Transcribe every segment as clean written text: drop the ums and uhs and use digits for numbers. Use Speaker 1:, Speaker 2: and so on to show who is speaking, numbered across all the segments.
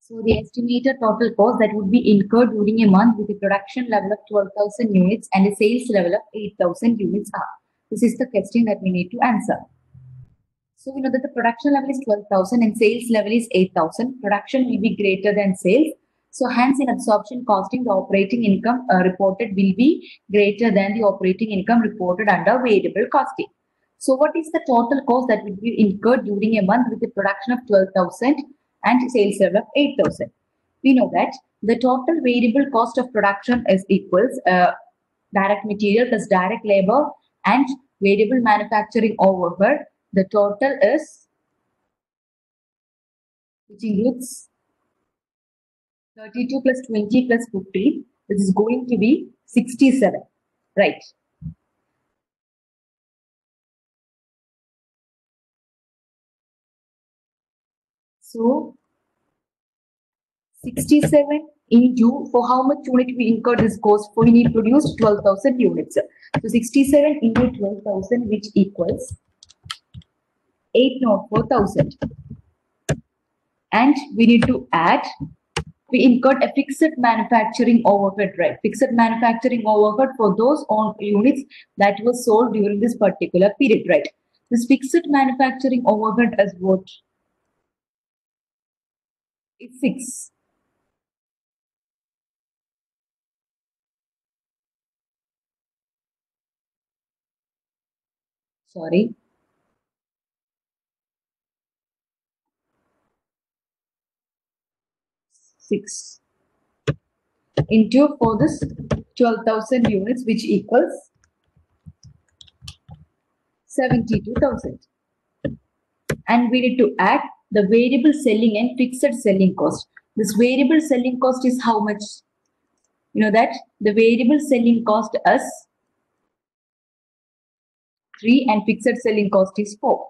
Speaker 1: So the estimated total cost that would be incurred during a month with a production level of 12,000 units and a sales level of 8,000 units are. This is the question that we need to answer. So we know that the production level is 12,000 and sales level is 8,000. Production will be greater than sales. So hence in absorption costing, the operating income reported will be greater than the operating income reported under variable costing. So what is the total cost that will be incurred during a month with a production of 12,000 and sales level of 8,000? We know that the total variable cost of production is equals direct material plus direct labor and variable manufacturing overhead. The total is, which includes 32 plus 20 plus 15, which is going to be 67, right? So 67 into, for how much unit we incurred this cost for, we need produced 12,000 units. So 67 into 12,000, which equals 804,000. And we need to add, we incurred a fixed manufacturing overhead, right? Fixed manufacturing overhead for those units that were sold during this particular period, right? This fixed manufacturing overhead is what? It's 6. Sorry. Six into for this 12,000 units, which equals 72,000. And we need to add the variable selling and fixed selling cost. This variable selling cost is how much? You know that the variable selling cost is 3 and fixed selling cost is 4.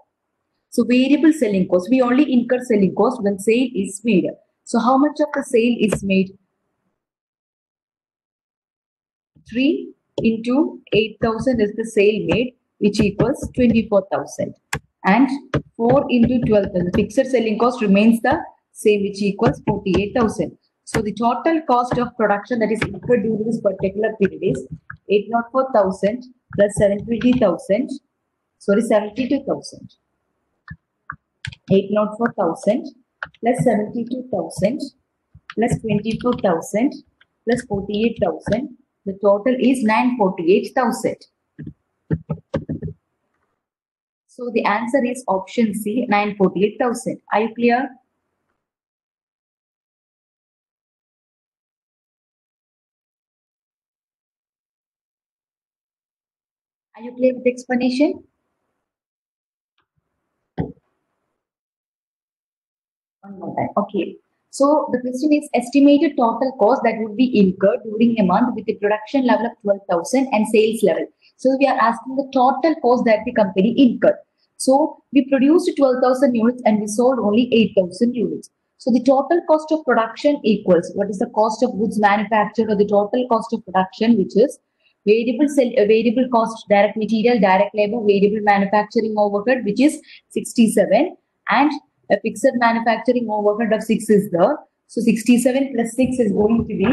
Speaker 1: So variable selling cost, we only incur selling cost when sale is made. So how much of the sale is made? 3 into 8,000 is the sale made, which equals 24,000. And 4 into 12,000, fixed selling cost remains the same, which equals 48,000. So the total cost of production that is incurred during this particular period is 804,000 plus 720,000, sorry, 72,000. 804,000 plus 72,000 plus 24,000 plus 48,000. The total is 948,000. So the answer is option C, 948,000. Are you clear? Are you clear with the explanation? One more time. Okay. So the question is estimated total cost that would be incurred during a month with a production level of 12,000 and sales level. So we are asking the total cost that the company incurred. So we produced 12,000 units and we sold only 8,000 units. So the total cost of production equals, what is the cost of goods manufactured, or the total cost of production, which is variable cost, direct material, direct labor, variable manufacturing overhead, which is 67, and a fixed manufacturing overhead of 6 is there. So 67 plus 6 is going to be,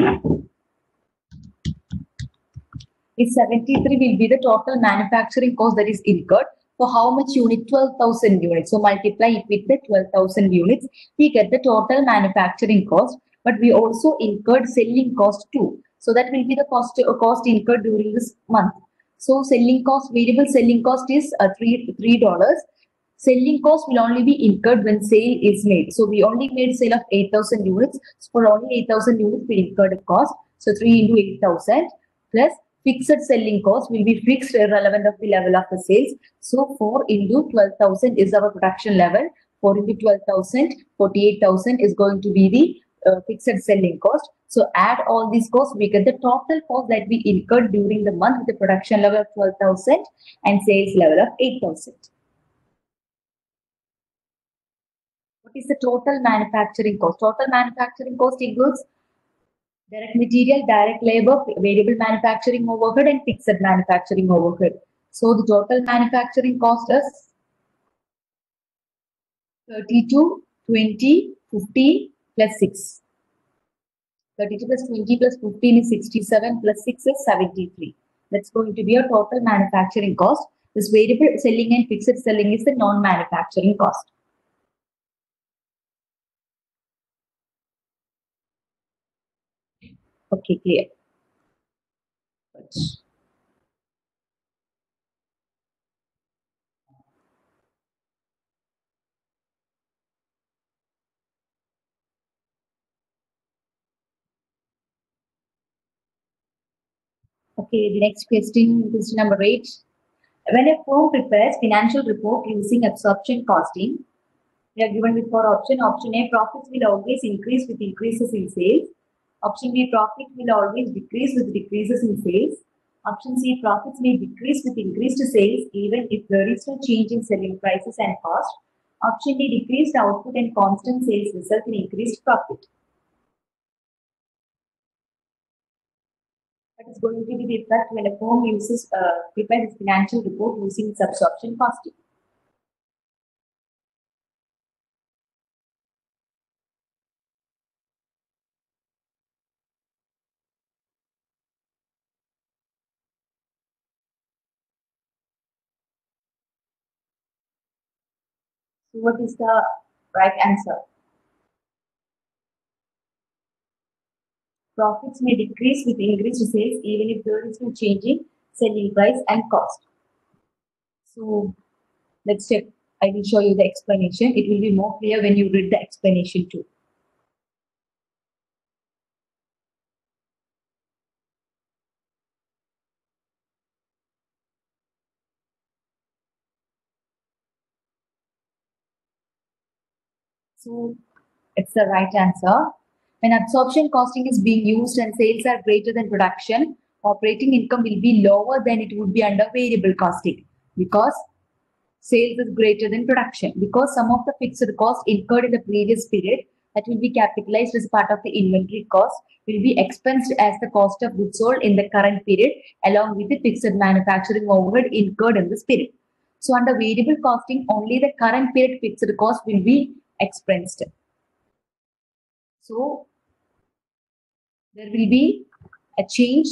Speaker 1: is 73 will be the total manufacturing cost that is incurred for how much unit? 12,000 units. So multiply it with the 12,000 units, we get the total manufacturing cost, but we also incurred selling cost too. So that will be the cost incurred during this month. So selling cost, variable selling cost is $3. Selling cost will only be incurred when sale is made. So we only made sale of 8,000 units. So for only 8,000 units, we incurred a cost. So 3 into 8,000 plus fixed selling cost will be fixed irrelevant of the level of the sales. So 4 into 12,000 is our production level. 4 into 12,000, 48,000 is going to be the fixed selling cost. So add all these costs, we get the total cost that we incurred during the month with the production level of 12,000 and sales level of 8,000. What is the total manufacturing cost? Total manufacturing cost includes direct material, direct labor, variable manufacturing overhead, and fixed manufacturing overhead. So the total manufacturing cost is 32, 20, 15, plus 6. 32 plus 20 plus 15 is 67 plus 6 is 73. That's going to be your total manufacturing cost. This variable selling and fixed selling is the non-manufacturing cost. Okay, clear. Good. Okay, the next question number 8. When a firm prepares financial report using absorption costing, we are given with four option. Option A, profits will always increase with increases in sales. Option B, profit will always decrease with decreases in sales. Option C, profits may decrease with increased sales even if there is no change in selling prices and cost. Option D, decreased output and constant sales result in increased profit. That is going to be the effect when a firm prepares financial report using its absorption costing. So what is the right answer? Profits may decrease with increased sales even if there is no change in selling price and cost. So let's check. I will show you the explanation. It will be more clear when you read the explanation too. So it's the right answer. When absorption costing is being used and sales are greater than production, operating income will be lower than it would be under variable costing because sales is greater than production. Because some of the fixed costs incurred in the previous period that will be capitalized as part of the inventory cost will be expensed as the cost of goods sold in the current period along with the fixed manufacturing overhead incurred in this period. So under variable costing, only the current period fixed cost will be expensed. So there will be a change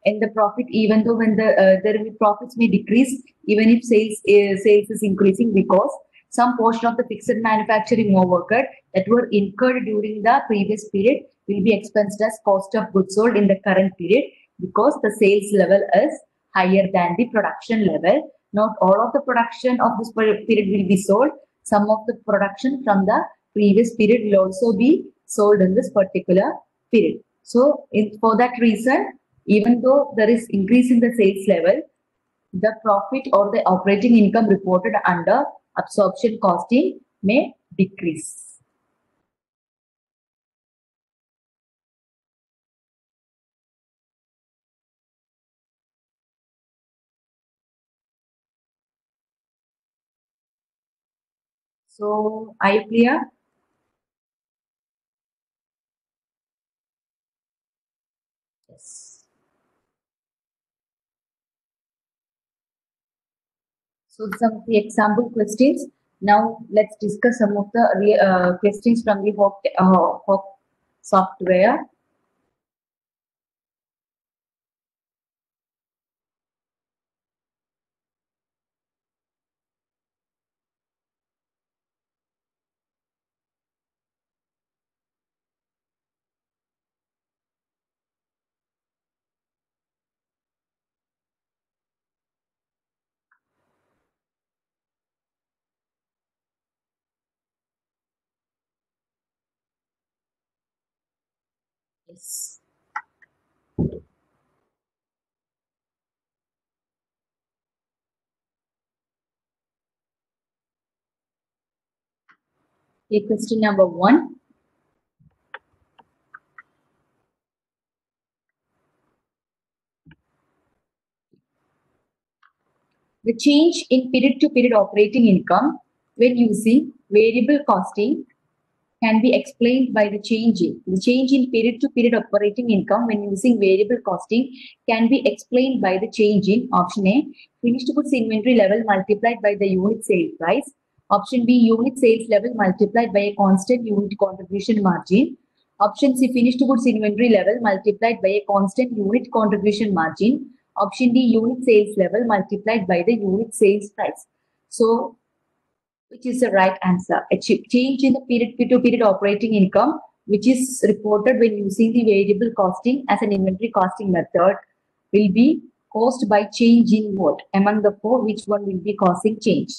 Speaker 1: in the profit even though when there will profits may decrease even if sales is increasing because some portion of the fixed manufacturing overhead that were incurred during the previous period will be expensed as cost of goods sold in the current period because the sales level is higher than the production level. Not all of the production of this period will be sold. Some of the production from the previous period will also be sold in this particular period. So for that reason, even though there is increase in the sales level, the profit or the operating income reported under absorption costing may decrease. So are you clear? Yes. So some of the example questions. Now let's discuss some of the questions from the Hawk software. Yes. Okay, question number 1. The change in period-to-period operating income when using variable costing can be explained by the change in period-to-period operating income when using variable costing can be explained by the change in option A, finished goods inventory level multiplied by the unit sale price. Option B, unit sales level multiplied by a constant unit contribution margin. Option C, finished goods inventory level multiplied by a constant unit contribution margin. Option D, unit sales level multiplied by the unit sales price. So, which is the right answer? A change in the period-to-period operating income, which is reported when using the variable costing as an inventory costing method, will be caused by change in what? Among the four, which one will be causing change?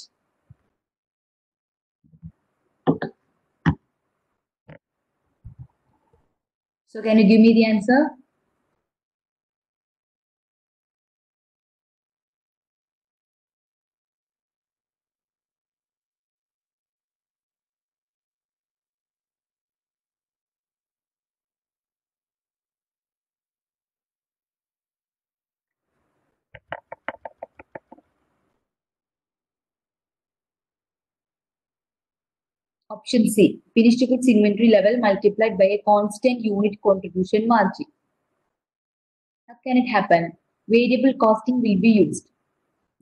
Speaker 1: So can you give me the answer? Option C, finished goods inventory level multiplied by a constant unit contribution margin. How can it happen? Variable costing will be used.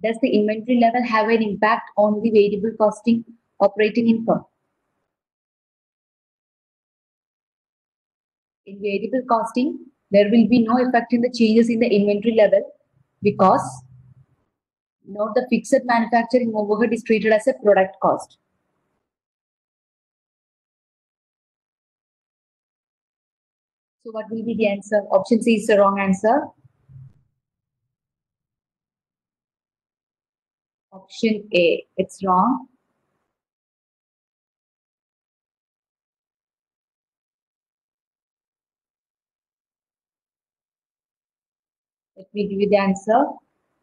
Speaker 1: Does the inventory level have an impact on the variable costing operating income? In variable costing, there will be no effect in the changes in the inventory level because note the fixed manufacturing overhead is treated as a product cost. So what will be the answer? Option C is the wrong answer. Option A, it's wrong. Let me give you the answer.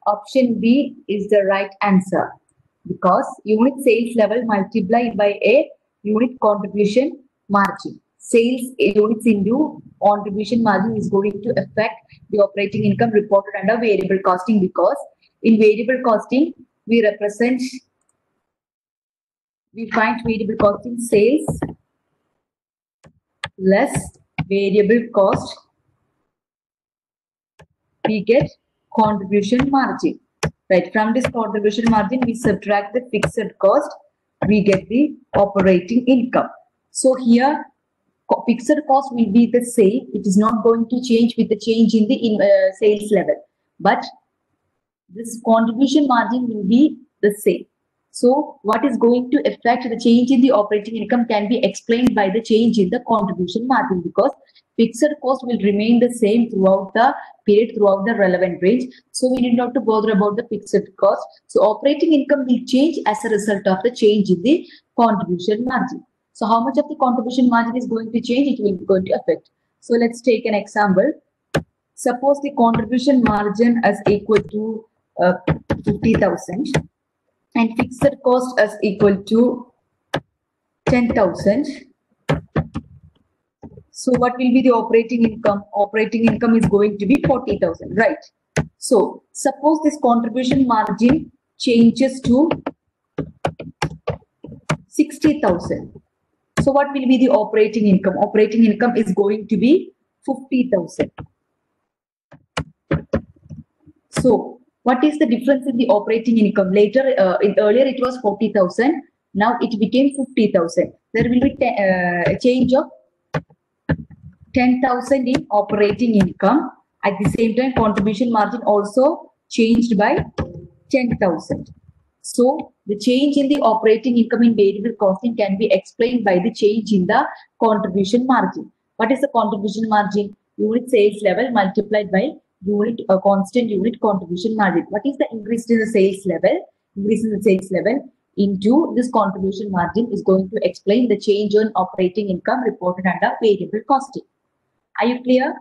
Speaker 1: Option B is the right answer because unit sales level multiplied by a unit contribution margin. Sales units into contribution margin is going to affect the operating income reported under variable costing because in variable costing we find variable costing sales less variable cost, we get contribution margin. Right, from this contribution margin, we subtract the fixed cost, we get the operating income. So here, fixed cost will be the same. It is not going to change with the change in the sales level. But this contribution margin will be the same. So what is going to affect the change in the operating income can be explained by the change in the contribution margin because fixed cost will remain the same throughout the period, throughout the relevant range. So we need not to bother about the fixed cost. So operating income will change as a result of the change in the contribution margin. So how much of the contribution margin is going to change? It will be going to affect. So let's take an example. Suppose the contribution margin is equal to 50,000 and fixed cost is equal to 10,000. So what will be the operating income? Operating income is going to be 40,000, right? So suppose this contribution margin changes to 60,000. So what will be the operating income? Operating income is going to be 50,000. So what is the difference in the operating income? Earlier it was 40,000. Now it became 50,000. There will be a change of 10,000 in operating income. At the same time, contribution margin also changed by 10,000. So the change in the operating income in variable costing can be explained by the change in the contribution margin. What is the contribution margin? Unit sales level multiplied by constant unit contribution margin. What is the increase in the sales level? Increase in the sales level into this contribution margin is going to explain the change in operating income reported under variable costing. Are you clear?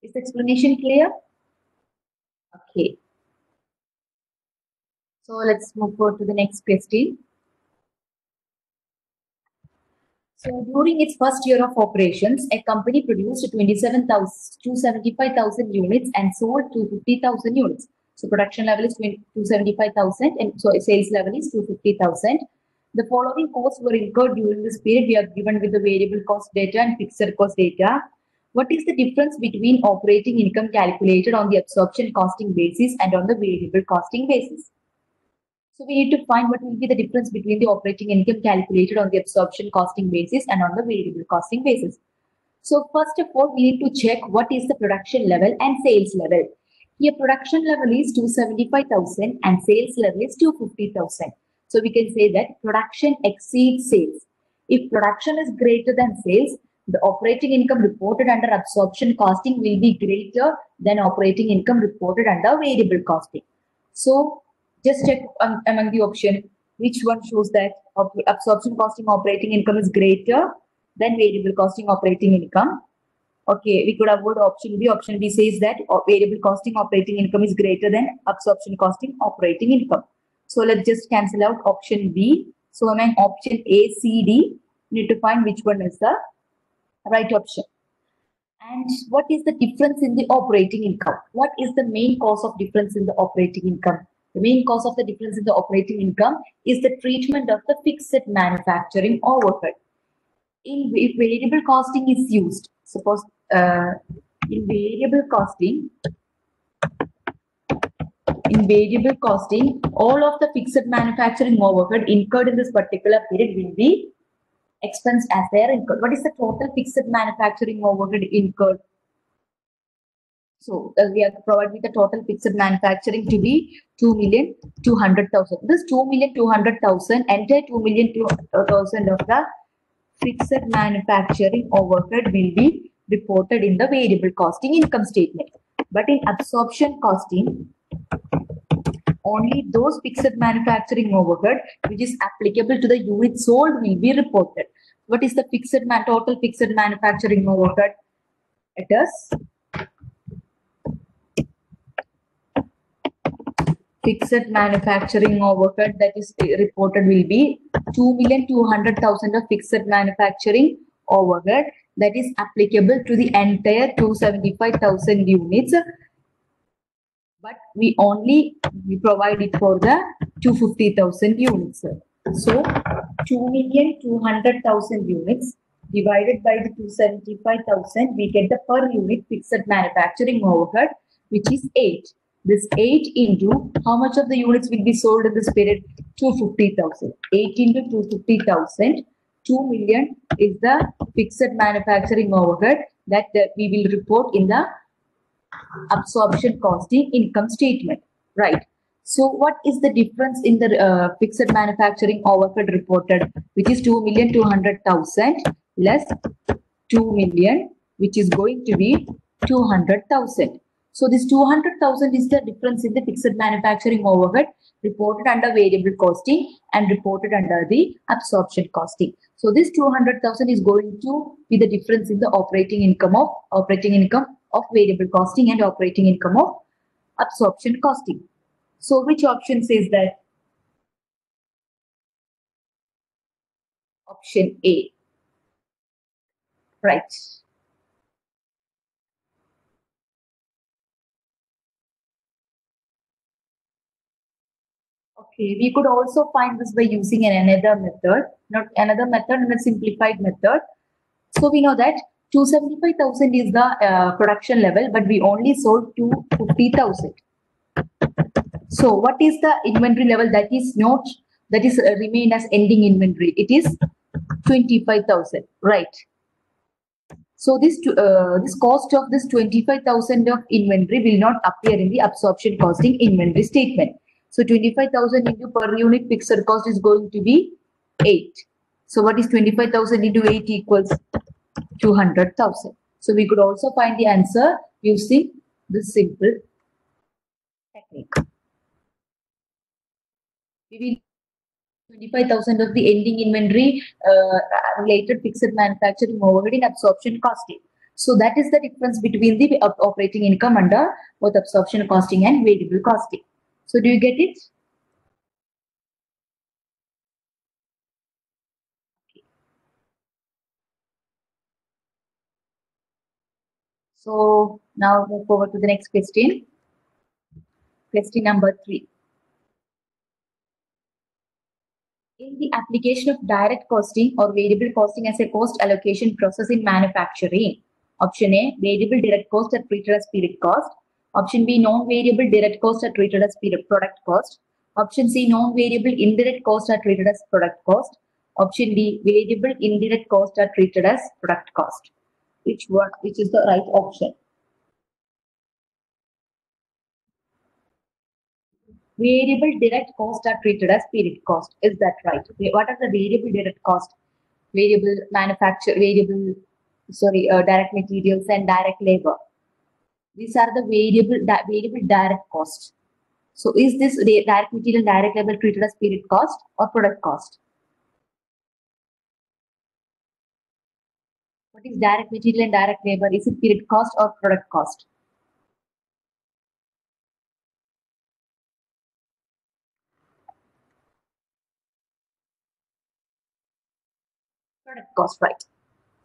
Speaker 1: Is the explanation clear? Okay. So let's move forward to the next question. So during its first year of operations, a company produced 275,000 units and sold 250,000 units. So production level is 275,000 and so sales level is 250,000. The following costs were incurred during this period. We are given with the variable cost data and fixed cost data. What is the difference between operating income calculated on the absorption costing basis and on the variable costing basis? So we need to find what will be the difference between the operating income calculated on the absorption costing basis and on the variable costing basis. So first of all, we need to check what is the production level and sales level. Here production level is 275,000 and sales level is 250,000. So we can say that production exceeds sales. If production is greater than sales, the operating income reported under absorption costing will be greater than operating income reported under variable costing. So just check among the option which one shows that absorption costing operating income is greater than variable costing operating income. Okay, we could avoid option B. Option B says that variable costing operating income is greater than absorption costing operating income. So let's just cancel out option B. So among option A, C, D, we need to find which one is the right option. And what is the difference in the operating income? What is the main cause of difference in the operating income? The main cause of the difference in the operating income is the treatment of the fixed manufacturing overhead. If variable costing is used, suppose in variable costing, all of the fixed manufacturing overhead incurred in this particular period will be expensed as they are incurred. What is the total fixed manufacturing overhead incurred? So we are providing the total fixed manufacturing to be 2,200,000. This 2,200,000 entire 2,200,000 of the fixed manufacturing overhead will be reported in the variable costing income statement. But in absorption costing, only those fixed manufacturing overhead which is applicable to the unit sold will be reported. What is the total fixed manufacturing overhead? It is fixed manufacturing overhead that is reported will be 2,200,000 of fixed manufacturing overhead that is applicable to the entire 275,000 units, but we provide it for the 250,000 units. So 2,200,000 units divided by the 275,000, we get the per unit fixed manufacturing overhead, which is 8. This 8 into how much of the units will be sold in this period? 250,000. 8 into 250,000. 2 million is the fixed manufacturing overhead that we will report in the absorption costing income statement. Right. So what is the difference in the fixed manufacturing overhead reported, which is 2,200,000 less 2 million, which is going to be 200,000. So this 200,000 is the difference in the fixed manufacturing overhead reported under variable costing and reported under the absorption costing. So this 200,000 is going to be the difference in the operating income of variable costing and operating income of absorption costing. So which option says that? Option A. Right. Okay, we could also find this by using another method, and a simplified method. So we know that 275,000 is the production level, but we only sold 250,000. So what is the inventory level that is remained as ending inventory? It is 25,000, right? So this cost of this 25,000 of inventory will not appear in the absorption costing inventory statement. So 25,000 into per unit fixed cost is going to be 8. So what is 25,000 into 8 equals 200,000. So we could also find the answer using this simple technique. We will 25,000 of the ending inventory related fixed manufacturing overhead in absorption costing. So that is the difference between the operating income under both absorption costing and variable costing. So do you get it? So now move forward to the next question. Question number 3. In the application of direct costing or variable costing as a cost allocation process in manufacturing, Option A, variable direct costs are treated as period cost. Option B, non-variable direct costs are treated as period product cost. Option C, non-variable indirect costs are treated as product cost. Option D, variable indirect costs are treated as product cost. Which is the right option? Variable direct costs are treated as period cost. Is that right? What are the variable direct cost? Variable direct materials and direct labor. These are the variable direct costs. So is this direct material, direct labor treated as period cost or product cost? What is direct material and direct labor? Is it period cost or product cost? Product cost, right?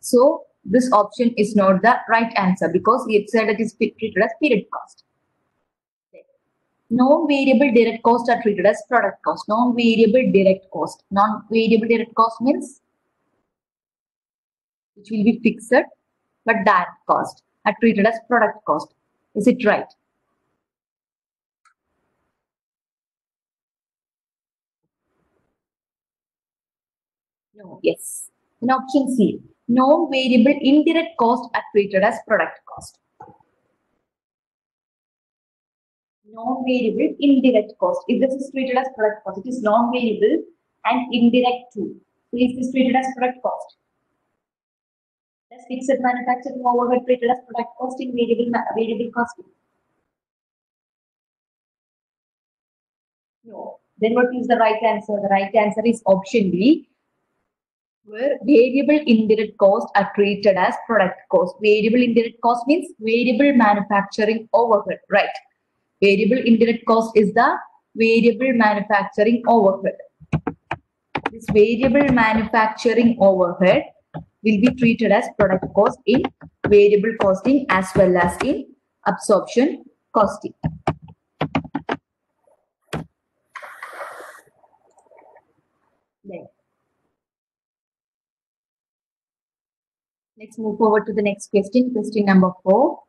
Speaker 1: So this option is not the right answer because it said it is treated as period cost. Non-variable direct costs are treated as product cost. Non-variable direct cost. Non-variable direct cost means which will be fixed, but direct cost are treated as product cost. Is it right? No. Yes. In option C, non-variable indirect cost are treated as product cost. Non-variable indirect cost. If this is treated as product cost, it is non-variable and indirect too. So is this treated as product cost? Does fixed manufacturing overhead treated as product cost in variable costing? No. Then what is the right answer? The right answer is option B, where variable indirect costs are treated as product cost. Variable indirect cost means variable manufacturing overhead, right? Variable indirect cost is the variable manufacturing overhead. This variable manufacturing overhead will be treated as product cost in variable costing as well as in absorption costing. Let's move forward to the next question, question number 4.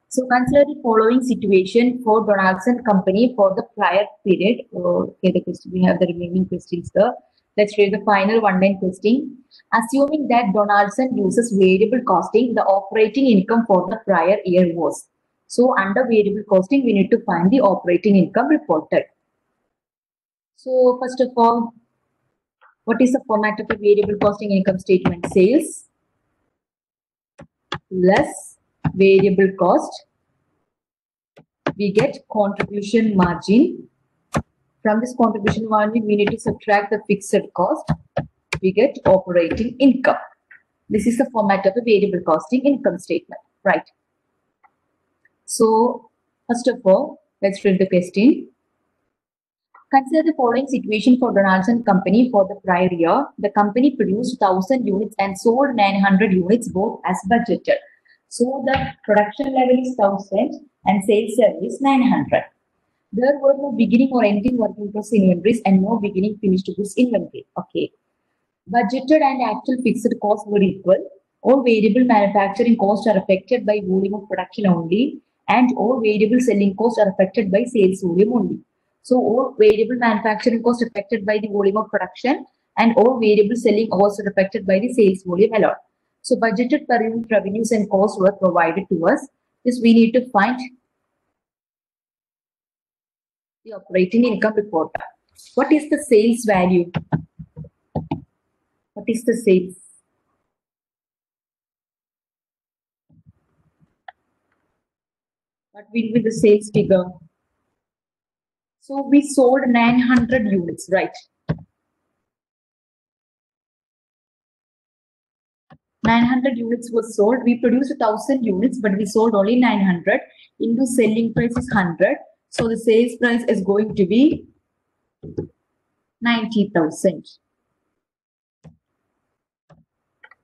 Speaker 1: So consider the following situation for Donaldson Company for the prior period. Okay, the question, we have the remaining questions there. Let's read the final one-line question. Assuming that Donaldson uses variable costing, the operating income for the prior year was. So under variable costing, we need to find the operating income reported. So first of all, what is the format of a variable costing income statement? Sales less variable cost, we get contribution margin. From this contribution margin, we need to subtract the fixed cost, we get operating income. This is the format of a variable costing income statement, right? So first of all, let's read the question. Consider the following situation for Donaldson Company for the prior year. The company produced 1,000 units and sold 900 units both as budgeted. So the production level is 1,000 and sales level is 900. There were no beginning or ending work in process inventories and no beginning finished goods inventory. Okay. Budgeted and actual fixed costs were equal. All variable manufacturing costs are affected by volume of production only, and all variable selling costs are affected by sales volume only. So all variable manufacturing costs affected by the volume of production and all variable selling costs are affected by the sales volume alone. So budgeted per unit revenues and costs were provided to us. This we need to find the operating income report. What is the sales value? What is the sales? What will be the sales figure? So we sold 900 units, right? 900 units was sold. We produced 1,000 units, but we sold only 900. Into selling price is 100. So the sales price is going to be 90,000.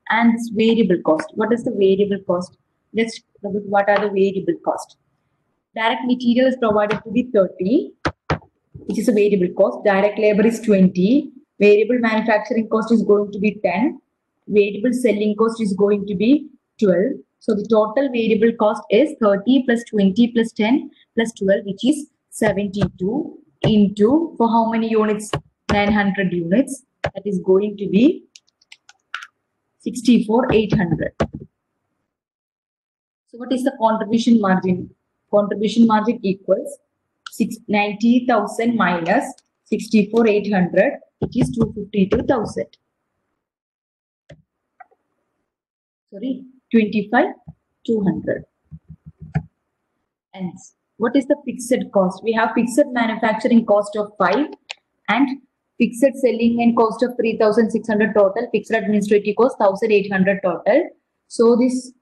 Speaker 1: And this variable cost. What is the variable cost? Let's look at what are the variable cost. Direct material is provided to be 30. which is a variable cost. Direct labor is 20. Variable manufacturing cost is going to be 10. Variable selling cost is going to be 12. So the total variable cost is 30 plus 20 plus 10 plus 12, which is 72 into, for how many units? 900 units. That is going to be 64,800. So what is the contribution margin? Contribution margin equals 90,000 minus 64,800, which is 252,000. Sorry, 25,200. And what is the fixed cost? We have fixed manufacturing cost of 5 and fixed selling and cost of 3,600 total. Fixed administrative cost 1,800 total. So this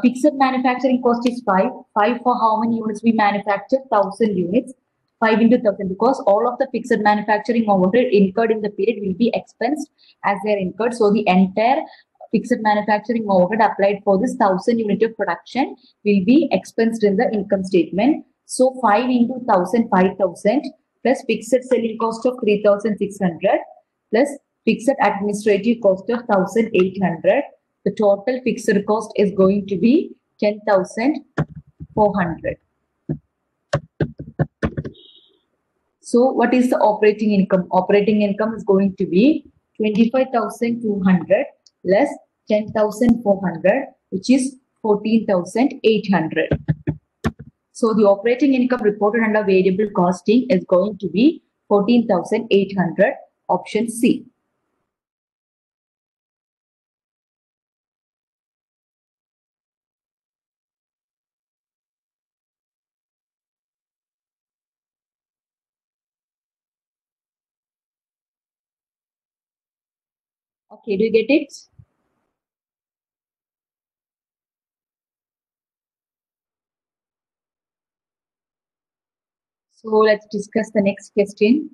Speaker 1: fixed manufacturing cost is 5. 5 for how many units we manufacture? 1,000 units. 5 into 1,000, because all of the fixed manufacturing overhead incurred in the period will be expensed as they are incurred. So the entire fixed manufacturing overhead applied for this 1,000 unit of production will be expensed in the income statement. So 5 into 1,000, 5,000 plus fixed selling cost of 3,600 plus fixed administrative cost of 1,800. The total fixed cost is going to be 10,400. So what is the operating income? Operating income is going to be 25,200 less 10,400, which is 14,800. So the operating income reported under variable costing is going to be 14,800, option C. Okay, do you get it? So let's discuss the next question.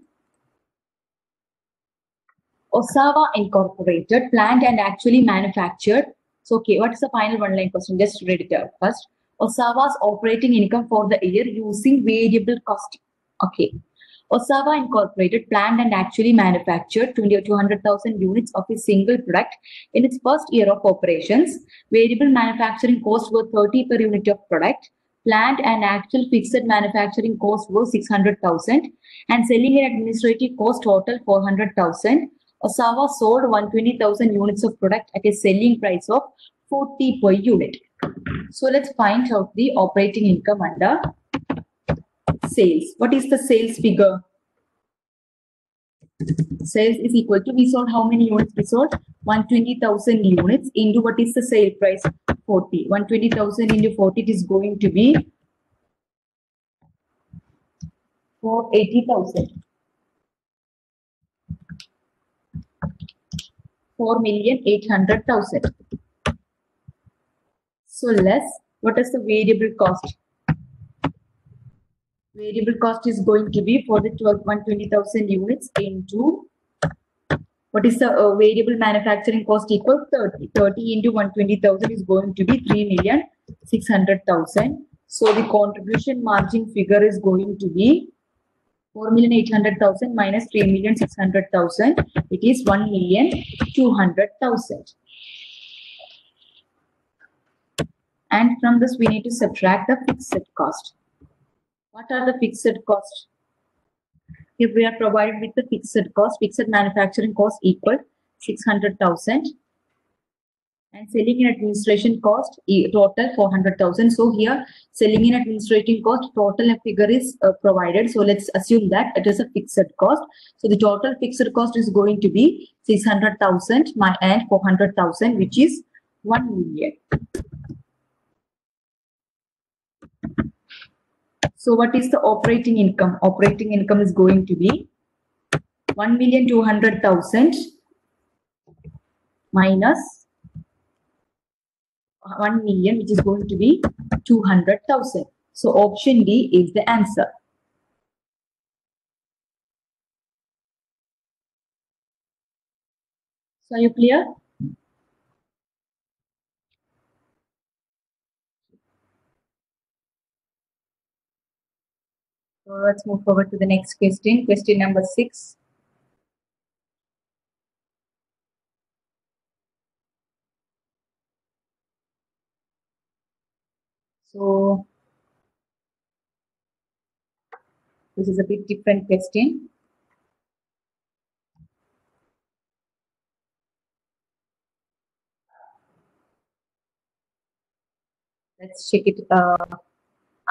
Speaker 1: Osawa Incorporated planned and actually manufactured. So, okay, what is the final one-line question? Just read it out first. Osawa's operating income for the year using variable costing. Okay. Osawa Incorporated planned and actually manufactured 200,000 units of a single product in its first year of operations. Variable manufacturing costs were 30 per unit of product. Planned and actual fixed manufacturing cost was 600,000 and selling and administrative cost total 400,000. Osawa sold 120,000 units of product at a selling price of 40 per unit. So let's find out the operating income under sales. What is the sales figure? Sales is equal to, we sold how many units? We sold 120,000 units into what is the sale price? 40. 120,000 into 40, it is going to be 480,000. 4,800,000. So less, what is the variable cost? Variable cost is going to be for the 120,000 units into, what is the variable manufacturing cost equal? 30. 30 into 120,000 is going to be 3,600,000. So the contribution margin figure is going to be 4,800,000 minus 3,600,000. It is 1,200,000. And from this, we need to subtract the fixed cost. What are the fixed costs? If we are provided with the fixed cost, fixed manufacturing cost equal 600,000 and selling and administration cost total 400,000. So here selling and administrative cost total figure is provided. So let's assume that it is a fixed cost. So the total fixed cost is going to be 600,000 and 400,000, which is 1 million. So what is the operating income? Operating income is going to be 1,200,000 minus 1 million, which is going to be 200,000. So option D is the answer. So are you clear? So let's move forward to the next question. Question number 6. So this is a bit different question. Let's check it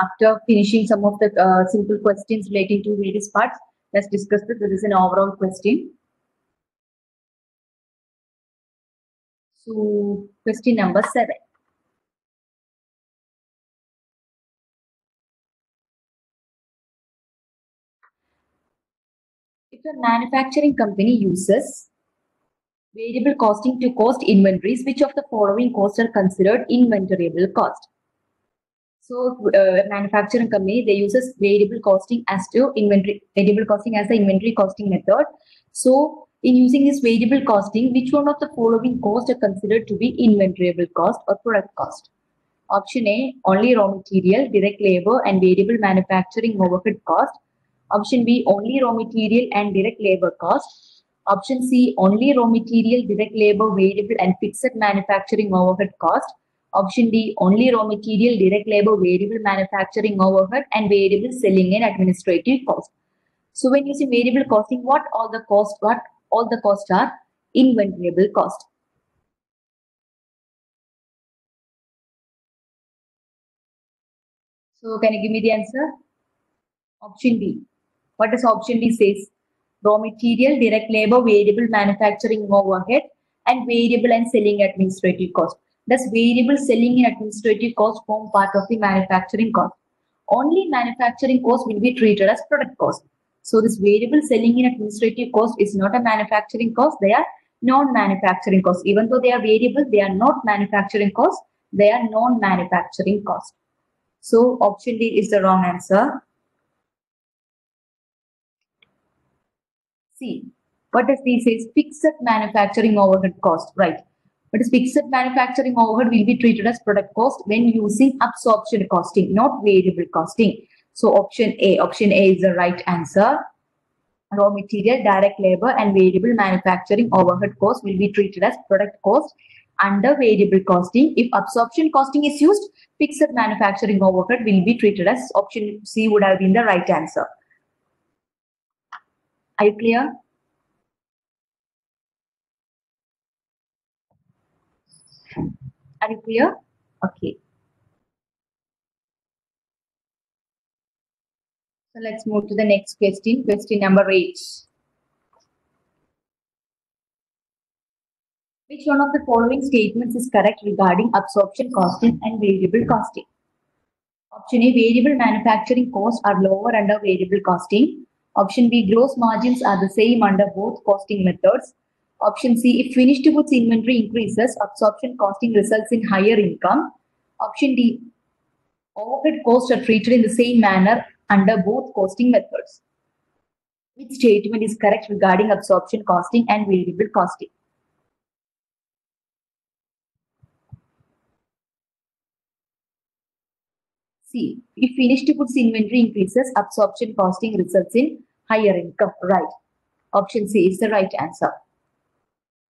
Speaker 1: after finishing some of the simple questions relating to various parts. Let's discuss this. This is an overall question. So question number 7. If a manufacturing company uses variable costing to cost inventories, which of the following costs are considered inventoriable cost? So, manufacturing company, they uses variable costing as to inventory, variable costing as the inventory costing method. So, in using this variable costing, which one of the following costs are considered to be inventoriable cost or product cost? Option A, only raw material, direct labor, and variable manufacturing overhead cost. Option B, only raw material and direct labor cost. Option C, only raw material, direct labor, variable, and fixed manufacturing overhead cost. Option D, only raw material, direct labor, variable manufacturing overhead, and variable selling and administrative cost. So when using variable costing, what all the costs are inventoriable cost. So can you give me the answer? Option D. What does option D says? Raw material, direct labor, variable manufacturing overhead, and variable and selling administrative cost. Thus, variable selling and administrative cost form part of the manufacturing cost. Only manufacturing cost will be treated as product cost. So, this variable selling and administrative cost is not a manufacturing cost. They are non-manufacturing costs. Even though they are variable, they are not manufacturing costs. They are non-manufacturing costs. So, option D is the wrong answer. See, what does this say? Fixed manufacturing overhead cost, right? But fixed manufacturing overhead will be treated as product cost when using absorption costing, not variable costing. So option A is the right answer. Raw material, direct labor, and variable manufacturing overhead cost will be treated as product cost under variable costing. If absorption costing is used, fixed manufacturing overhead will be treated as option C would have been the right answer. Are you clear? Are you clear? Okay. So let's move to the next question. Question number 8. Which one of the following statements is correct regarding absorption costing and variable costing? Option A, variable manufacturing costs are lower under variable costing. Option B, gross margins are the same under both costing methods. Option C, if finished goods inventory increases, absorption costing results in higher income. Option D, overhead costs are treated in the same manner under both costing methods. Which statement is correct regarding absorption costing and variable costing? C. If finished goods inventory increases, absorption costing results in higher income. Right. Option C is the right answer.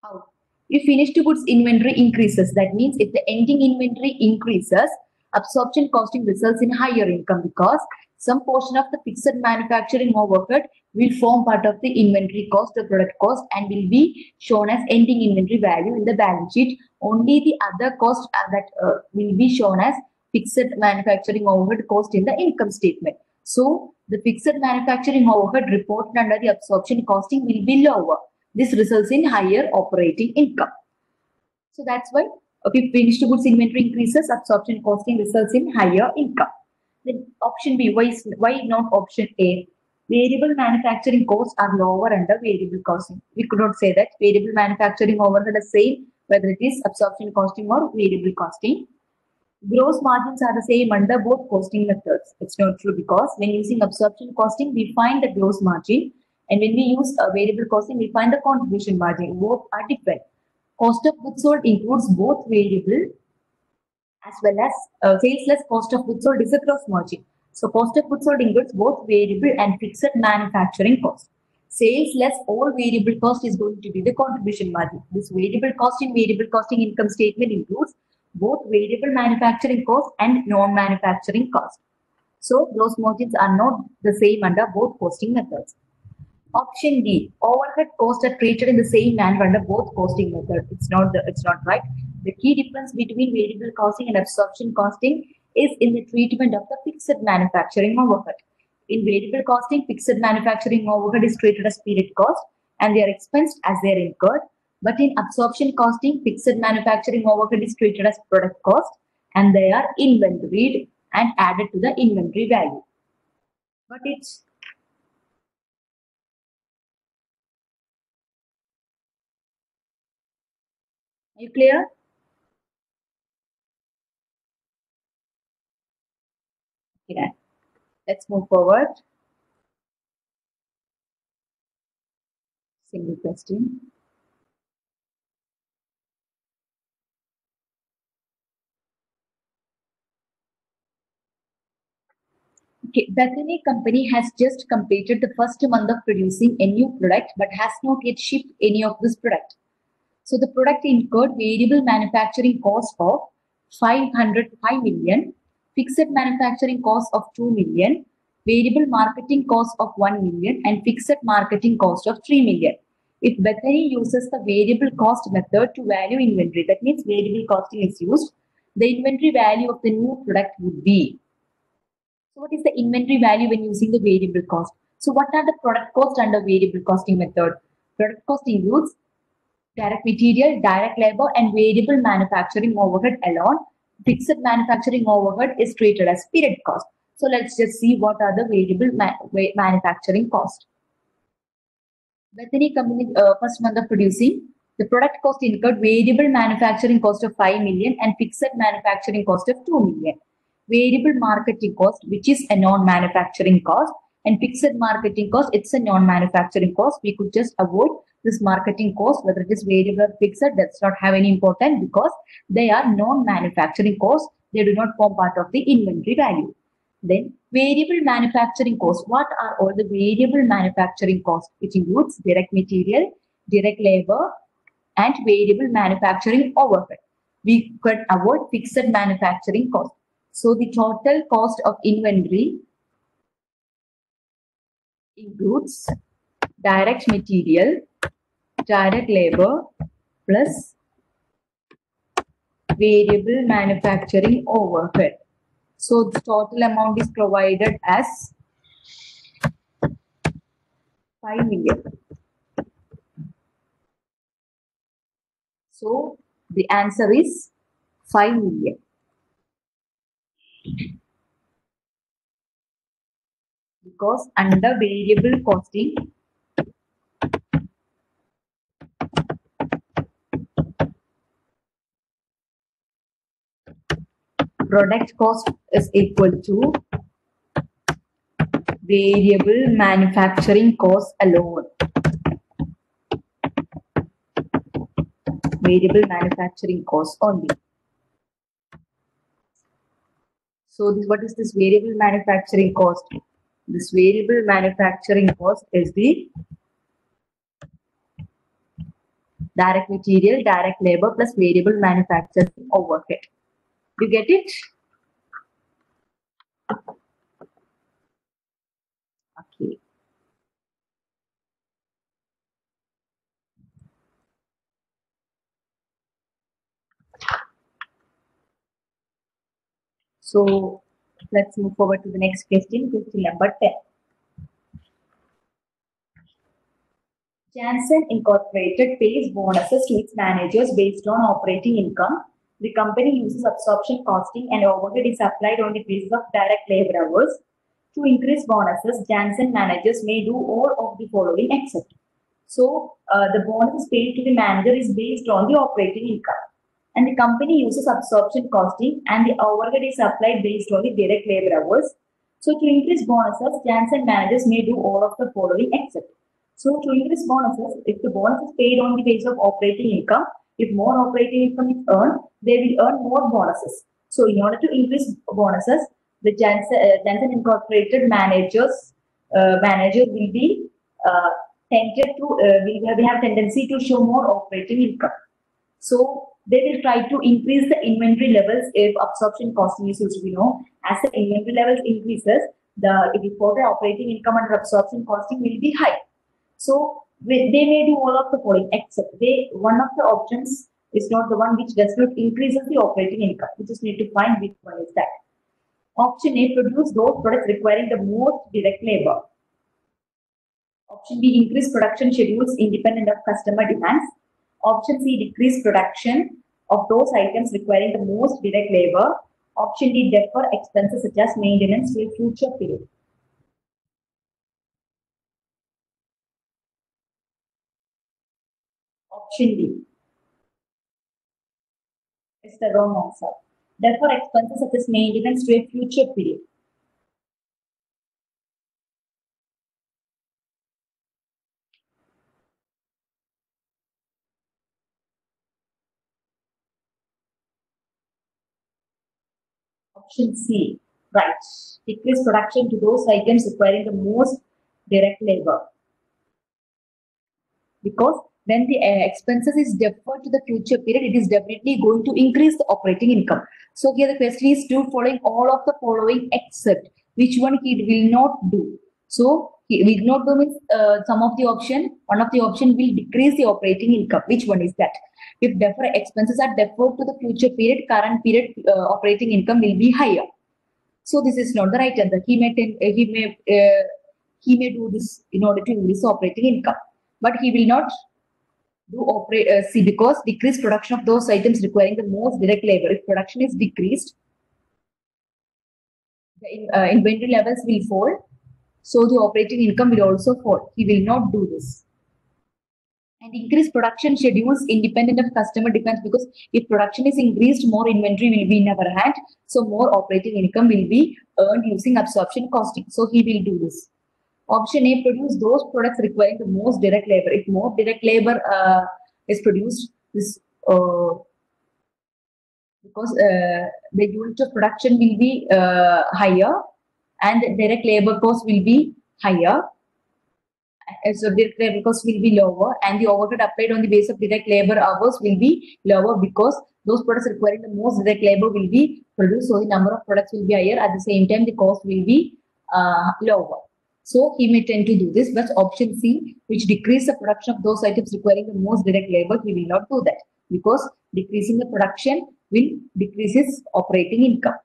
Speaker 1: How? If finished goods inventory increases, that means if the ending inventory increases, absorption costing results in higher income because some portion of the fixed manufacturing overhead will form part of the inventory cost, the product cost, and will be shown as ending inventory value in the balance sheet. Only the other cost that will be shown as fixed manufacturing overhead cost in the income statement. So the fixed manufacturing overhead reported under the absorption costing will be lower. This results in higher operating income. So that's why if finished goods inventory increases, absorption costing results in higher income. Then option B, why not option A? Variable manufacturing costs are lower under variable costing. We could not say that variable manufacturing overhead is same whether it is absorption costing or variable costing. Gross margins are the same under both costing methods. It's not true because when using absorption costing, we find the gross margin, and when we use variable costing, we find the contribution margin. Both are different. Cost of goods sold includes both variable as well as sales less cost of goods sold is a gross margin. So cost of goods sold includes both variable and fixed manufacturing cost. Sales less all variable cost is going to be the contribution margin. This variable cost in variable costing income statement includes both variable manufacturing cost and non-manufacturing cost. So gross margins are not the same under both costing methods. Option D, overhead costs are treated in the same manner under both costing methods. It's not right. The key difference between variable costing and absorption costing is in the treatment of the fixed manufacturing overhead. In variable costing, fixed manufacturing overhead is treated as period cost and they are expensed as they are incurred. But in absorption costing, fixed manufacturing overhead is treated as product cost and they are inventoried and added to the inventory value. But it's Are you clear? Okay, let's move forward. Single question. Okay, Bethany Company has just completed the first month of producing a new product but has not yet shipped any of this product. So the product incurred variable manufacturing cost of 505 million, fixed manufacturing cost of 2 million, variable marketing cost of 1 million, and fixed marketing cost of 3 million. If Bethany uses the variable cost method to value inventory, that means variable costing is used, the inventory value of the new product would be. So what is the inventory value when using the variable cost? So what are the product cost under variable costing method? Product cost includes direct material, direct labor, and variable manufacturing overhead alone. Fixed manufacturing overhead is treated as period cost. So let's just see what are the variable manufacturing cost. Bethany Company first month of producing, the product cost incurred variable manufacturing cost of 5 million and fixed manufacturing cost of 2 million. Variable marketing cost, which is a non-manufacturing cost, and fixed marketing cost, it's a non-manufacturing cost. We could just avoid this marketing cost, whether it is variable or fixed, does not have any importance because they are non-manufacturing costs. They do not form part of the inventory value. Then variable manufacturing costs. What are all the variable manufacturing costs? Which includes direct material, direct labor, and variable manufacturing overhead. We could avoid fixed manufacturing cost. So the total cost of inventory includes direct material, direct labor plus variable manufacturing overhead. So the total amount is provided as 5 million. So the answer is 5 million. Because under variable costing, product cost is equal to variable manufacturing cost alone. Variable manufacturing cost only. So what is this variable manufacturing cost? This variable manufacturing cost is the direct material, direct labor plus variable manufacturing overhead. You get it? Okay. So let's move forward to the next question, question number 10. Janssen Incorporated pays bonuses to its managers based on operating income. The company uses absorption costing and overhead is applied on the basis of direct labor hours. To increase bonuses, Janssen managers may do all of the following except. So the bonus paid to the manager is based on the operating income. And the company uses absorption costing and the overhead is applied based on the direct labor hours. So to increase bonuses, Janssen managers may do all of the following except. So to increase bonuses, if the bonus is paid on the basis of operating income, if more operating income is earned, they will earn more bonuses. So in order to increase bonuses, the Janssen Incorporated manager will be tended to will have tendency to show more operating income. So they will try to increase the inventory levels if absorption costing is used. We know as the inventory levels increases, the reported operating income under absorption costing will be high. So they may do all of the following, except one of the options is not the one which does not increases the operating income. We just need to find which one is that. Option A, produce those products requiring the most direct labor. Option B, increase production schedules independent of customer demands. Option C, decrease production of those items requiring the most direct labor. Option D, defer expenses such as maintenance to a future period. Option D is the wrong answer. Defer expenses such as maintenance to a future period. Option C, right. Decrease production to those items requiring the most direct labor. Because when the expenses is deferred to the future period, it is definitely going to increase the operating income. So here the question is do following all of the following except which one he will not do. So he will not do means one of the option will decrease the operating income. Which one is that? If deferred expenses are deferred to the future period, current period operating income will be higher. So this is not the right answer. He may do this in order to increase operating income, but he will not do C because decreased production of those items requiring the most direct labor. If production is decreased, the inventory levels will fall, so the operating income will also fall. He will not do this. And increase production schedules independent of customer demands, because if production is increased, more inventory will be in our hand, so more operating income will be earned using absorption costing. So he will do this. Option A, produce those products requiring the most direct labor. If more direct labor is produced, this because the unit of production will be higher and direct labor cost will be higher. So direct labor cost will be lower and the overhead applied on the base of direct labor hours will be lower because those products requiring the most direct labor will be produced. So the number of products will be higher. At the same time, the cost will be lower. So he may tend to do this, but option C, which decrease the production of those items requiring the most direct labor, he will not do that because decreasing the production will decrease his operating income.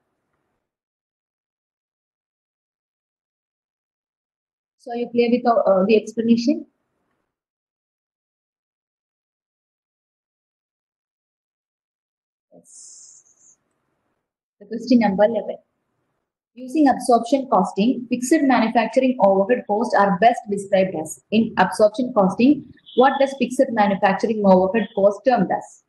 Speaker 1: So are you clear with the explanation? Yes. The question number 11. Using absorption costing, fixed manufacturing overhead costs are best described as. In absorption costing, what does fixed manufacturing overhead cost termed as?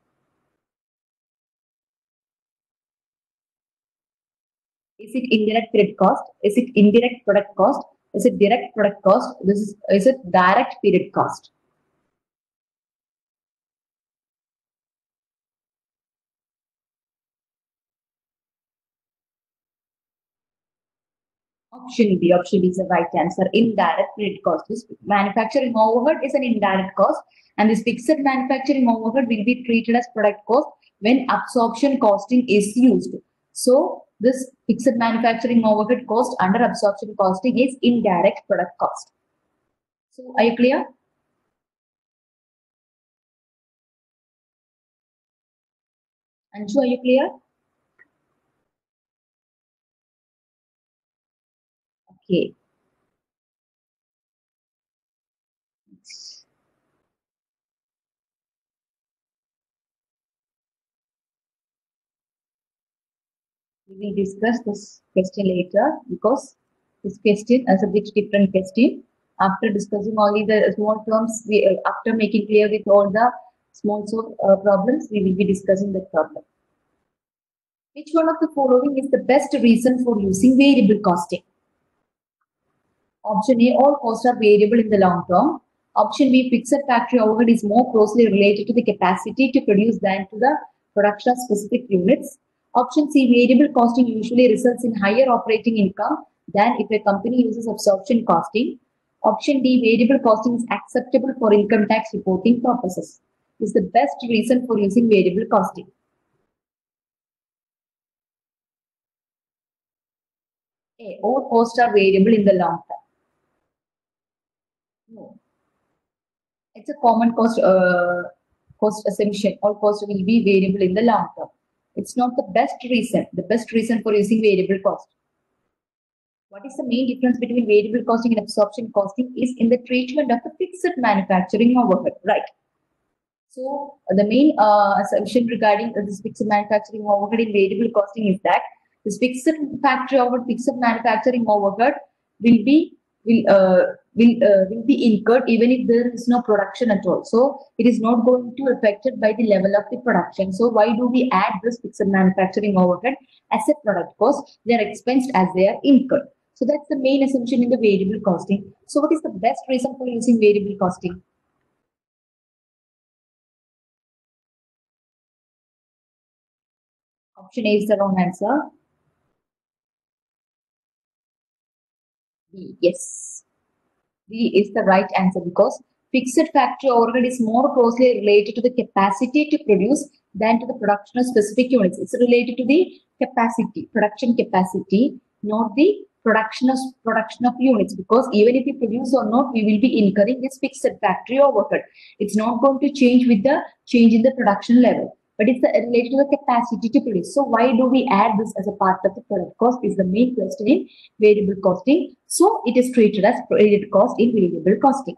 Speaker 1: Is it indirect period cost? Is it indirect product cost? Is it direct product cost? Is it direct period cost? Option B is the right answer. Indirect period cost. This manufacturing overhead is an indirect cost, and this fixed manufacturing overhead will be treated as product cost when absorption costing is used. So this fixed manufacturing overhead cost under absorption costing is indirect product cost. So are you clear? Anshu, are you clear? Okay. We will discuss this question later because this question is a bit different question. After discussing only the small terms, after making clear with all the small problems, we will be discussing the problem. Which one of the following is the best reason for using variable costing? Option A, all costs are variable in the long term. Option B, fixed factory overhead is more closely related to the capacity to produce than to the production of specific units. Option C, variable costing usually results in higher operating income than if a company uses absorption costing. Option D, variable costing is acceptable for income tax reporting purposes. Is the best reason for using variable costing. A, all costs are variable in the long term. No, it's a common cost assumption. All costs will be variable in the long term. It's not the best reason. The best reason for using variable cost. What is the main difference between variable costing and absorption costing is in the treatment of the fixed manufacturing overhead, right? So the main assumption regarding this fixed manufacturing overhead in variable costing is that this fixed factory overhead, fixed manufacturing overhead will be will be incurred even if there is no production at all. So it is not going to affected by the level of the production. So why do we add this fixed manufacturing overhead as a product cost? They are expensed as they are incurred. So that's the main assumption in the variable costing. So what is the best reason for using variable costing? Option A is the wrong answer. B, yes. B is the right answer because fixed factory overhead is more closely related to the capacity to produce than to the production of specific units. It's related to the capacity, production capacity, not the production of units. Because even if we produce or not, we will be incurring this fixed factory overhead. It's not going to change with the change in the production level, but it's related to the capacity to produce. So why do we add this as a part of the product cost is the main question in variable costing. So it is treated as credit cost in variable costing.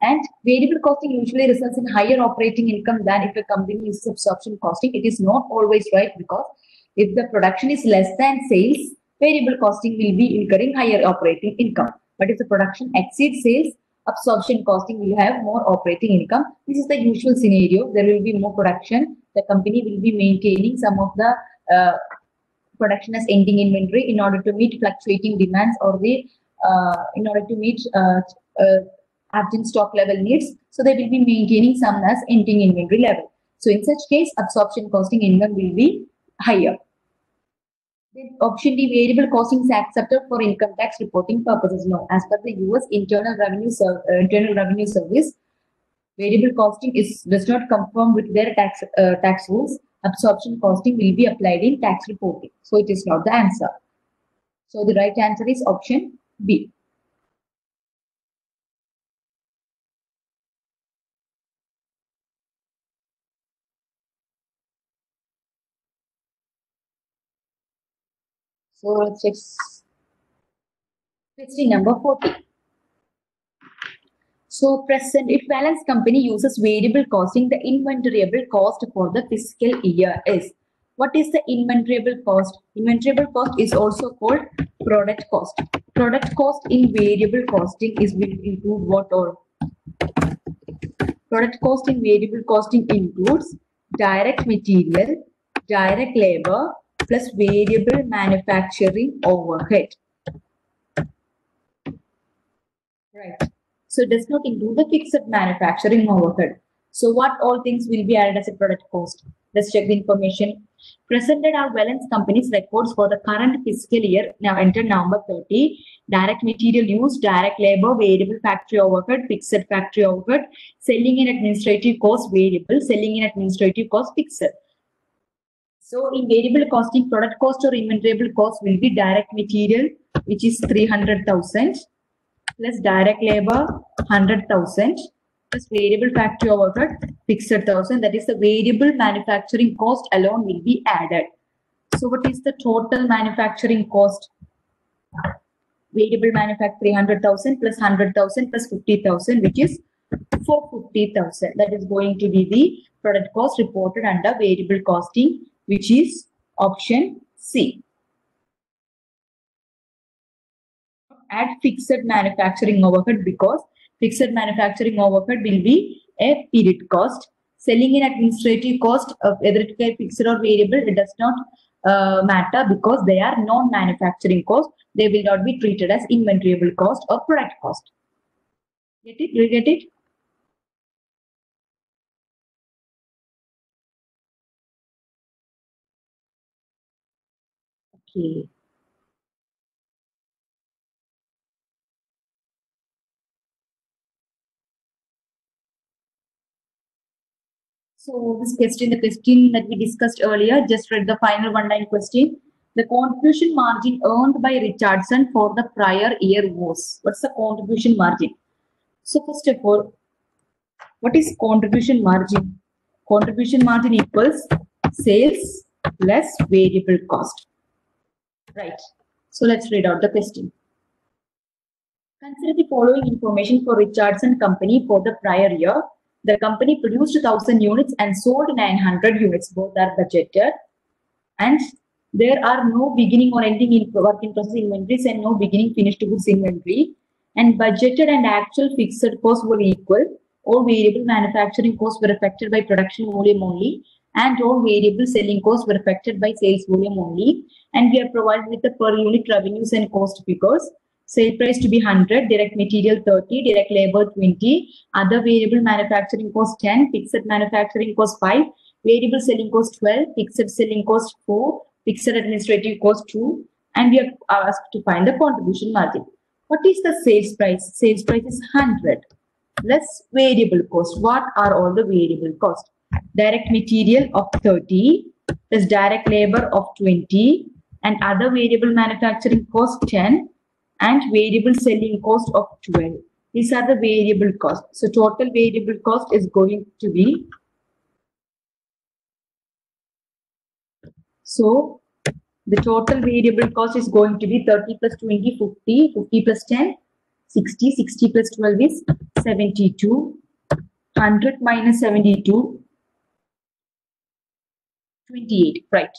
Speaker 1: And variable costing usually results in higher operating income than if a company uses absorption costing. It is not always right because if the production is less than sales, variable costing will be incurring higher operating income. But if the production exceeds sales, absorption costing will have more operating income. This is the usual scenario. There will be more production. The company will be maintaining some of the production as ending inventory in order to meet fluctuating demands or the in order to meet urgent stock level needs. So they will be maintaining some as ending inventory level. So in such case, absorption costing income will be higher. Then option D, variable costing is accepted for income tax reporting purposes. No, as per the US Internal Revenue Service, variable costing does not conform with their tax rules. Absorption costing will be applied in tax reporting. So it is not the answer. So the right answer is option B. So let's check question number 40. So present if balance company uses variable costing, the inventoriable cost for the fiscal year is. What is the inventoriable cost? Inventoriable cost is also called product cost. Product cost in variable costing is will include what all? Product cost in variable costing includes direct material, direct labor, plus variable manufacturing overhead. Right. So it does not include the fixed manufacturing overhead. So what all things will be added as a product cost? Let's check the information. Presented are Valence Company's records for the current fiscal year, now enter November 30. Direct material use, direct labor, variable factory overhead, fixed factory overhead, selling and administrative cost variable, selling and administrative cost fixed. So in variable costing, product cost or inventoriable cost will be direct material, which is 300,000 plus direct labor 100,000 plus variable factory overhead fixed 1,000. That is the variable manufacturing cost alone will be added. So what is the total manufacturing cost? Variable manufacturing 300,000 plus 100,000 plus 50,000, which is 450,000. That is going to be the product cost reported under variable costing, which is option C. Add fixed manufacturing overhead because fixed manufacturing overhead will be a period cost. Selling and administrative cost, whether it is fixed or variable, it does not matter because they are non-manufacturing cost. They will not be treated as inventoriable cost or product cost. Get it? Do you get it? Okay. So this question, the question that we discussed earlier, just read the final one-line question. The contribution margin earned by Richardson for the prior year was. What's the contribution margin? So first of all, what is contribution margin? Contribution margin equals sales less variable cost. Right. So let's read out the question. Consider the following information for Richardson Company for the prior year. The company produced 1,000 units and sold 900 units. Both are budgeted. And there are no beginning or ending in work in process inventories and no beginning finished goods inventory. And budgeted and actual fixed costs were equal. All variable manufacturing costs were affected by production volume only. And all variable selling costs were affected by sales volume only. And we are provided with the per unit revenues and cost figures. Sale price to be 100, direct material 30, direct labor 20, other variable manufacturing cost 10, fixed manufacturing cost 5, variable selling cost 12, fixed selling cost 4, fixed administrative cost 2, and we are asked to find the contribution margin. What is the sales price? Sales price is 100. Less variable cost. What are all the variable costs? Direct material of 30, plus direct labor of 20, and other variable manufacturing cost 10, and variable selling cost of 12. These are the variable costs. So total variable cost is going to be, so the total variable cost is going to be 30 plus 20, 50, 50 plus 10, 60, 60 plus 12 is 72, 100 minus 72, 28, right.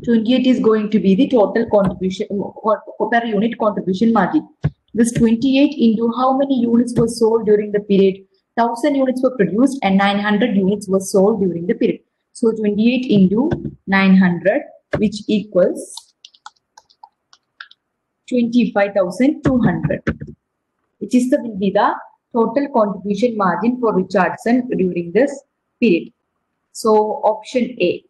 Speaker 1: 28 is going to be the total contribution per unit contribution margin. This 28 into how many units were sold during the period? 1,000 units were produced and 900 units were sold during the period. So 28 into 900, which equals 25,200, which is will be the total contribution margin for Richardson during this period. So option A.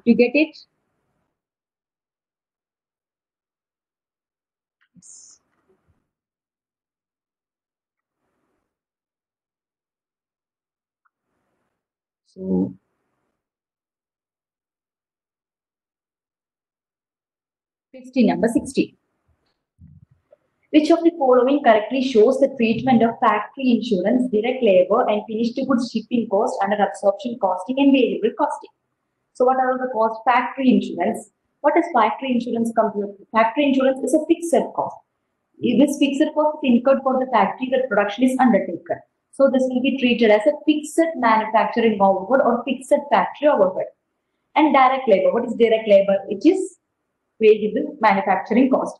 Speaker 1: You get it? Yes. So question number 60. Which of the following correctly shows the treatment of factory insurance, direct labor, and finished goods shipping cost under absorption costing and variable costing? So what are the costs? Factory insurance. What does factory insurance compute? Factory insurance is a fixed cost. This fixed cost is incurred for the factory that production is undertaken. So this will be treated as a fixed manufacturing overhead or fixed factory overhead. And direct labor. What is direct labor? It is variable manufacturing cost.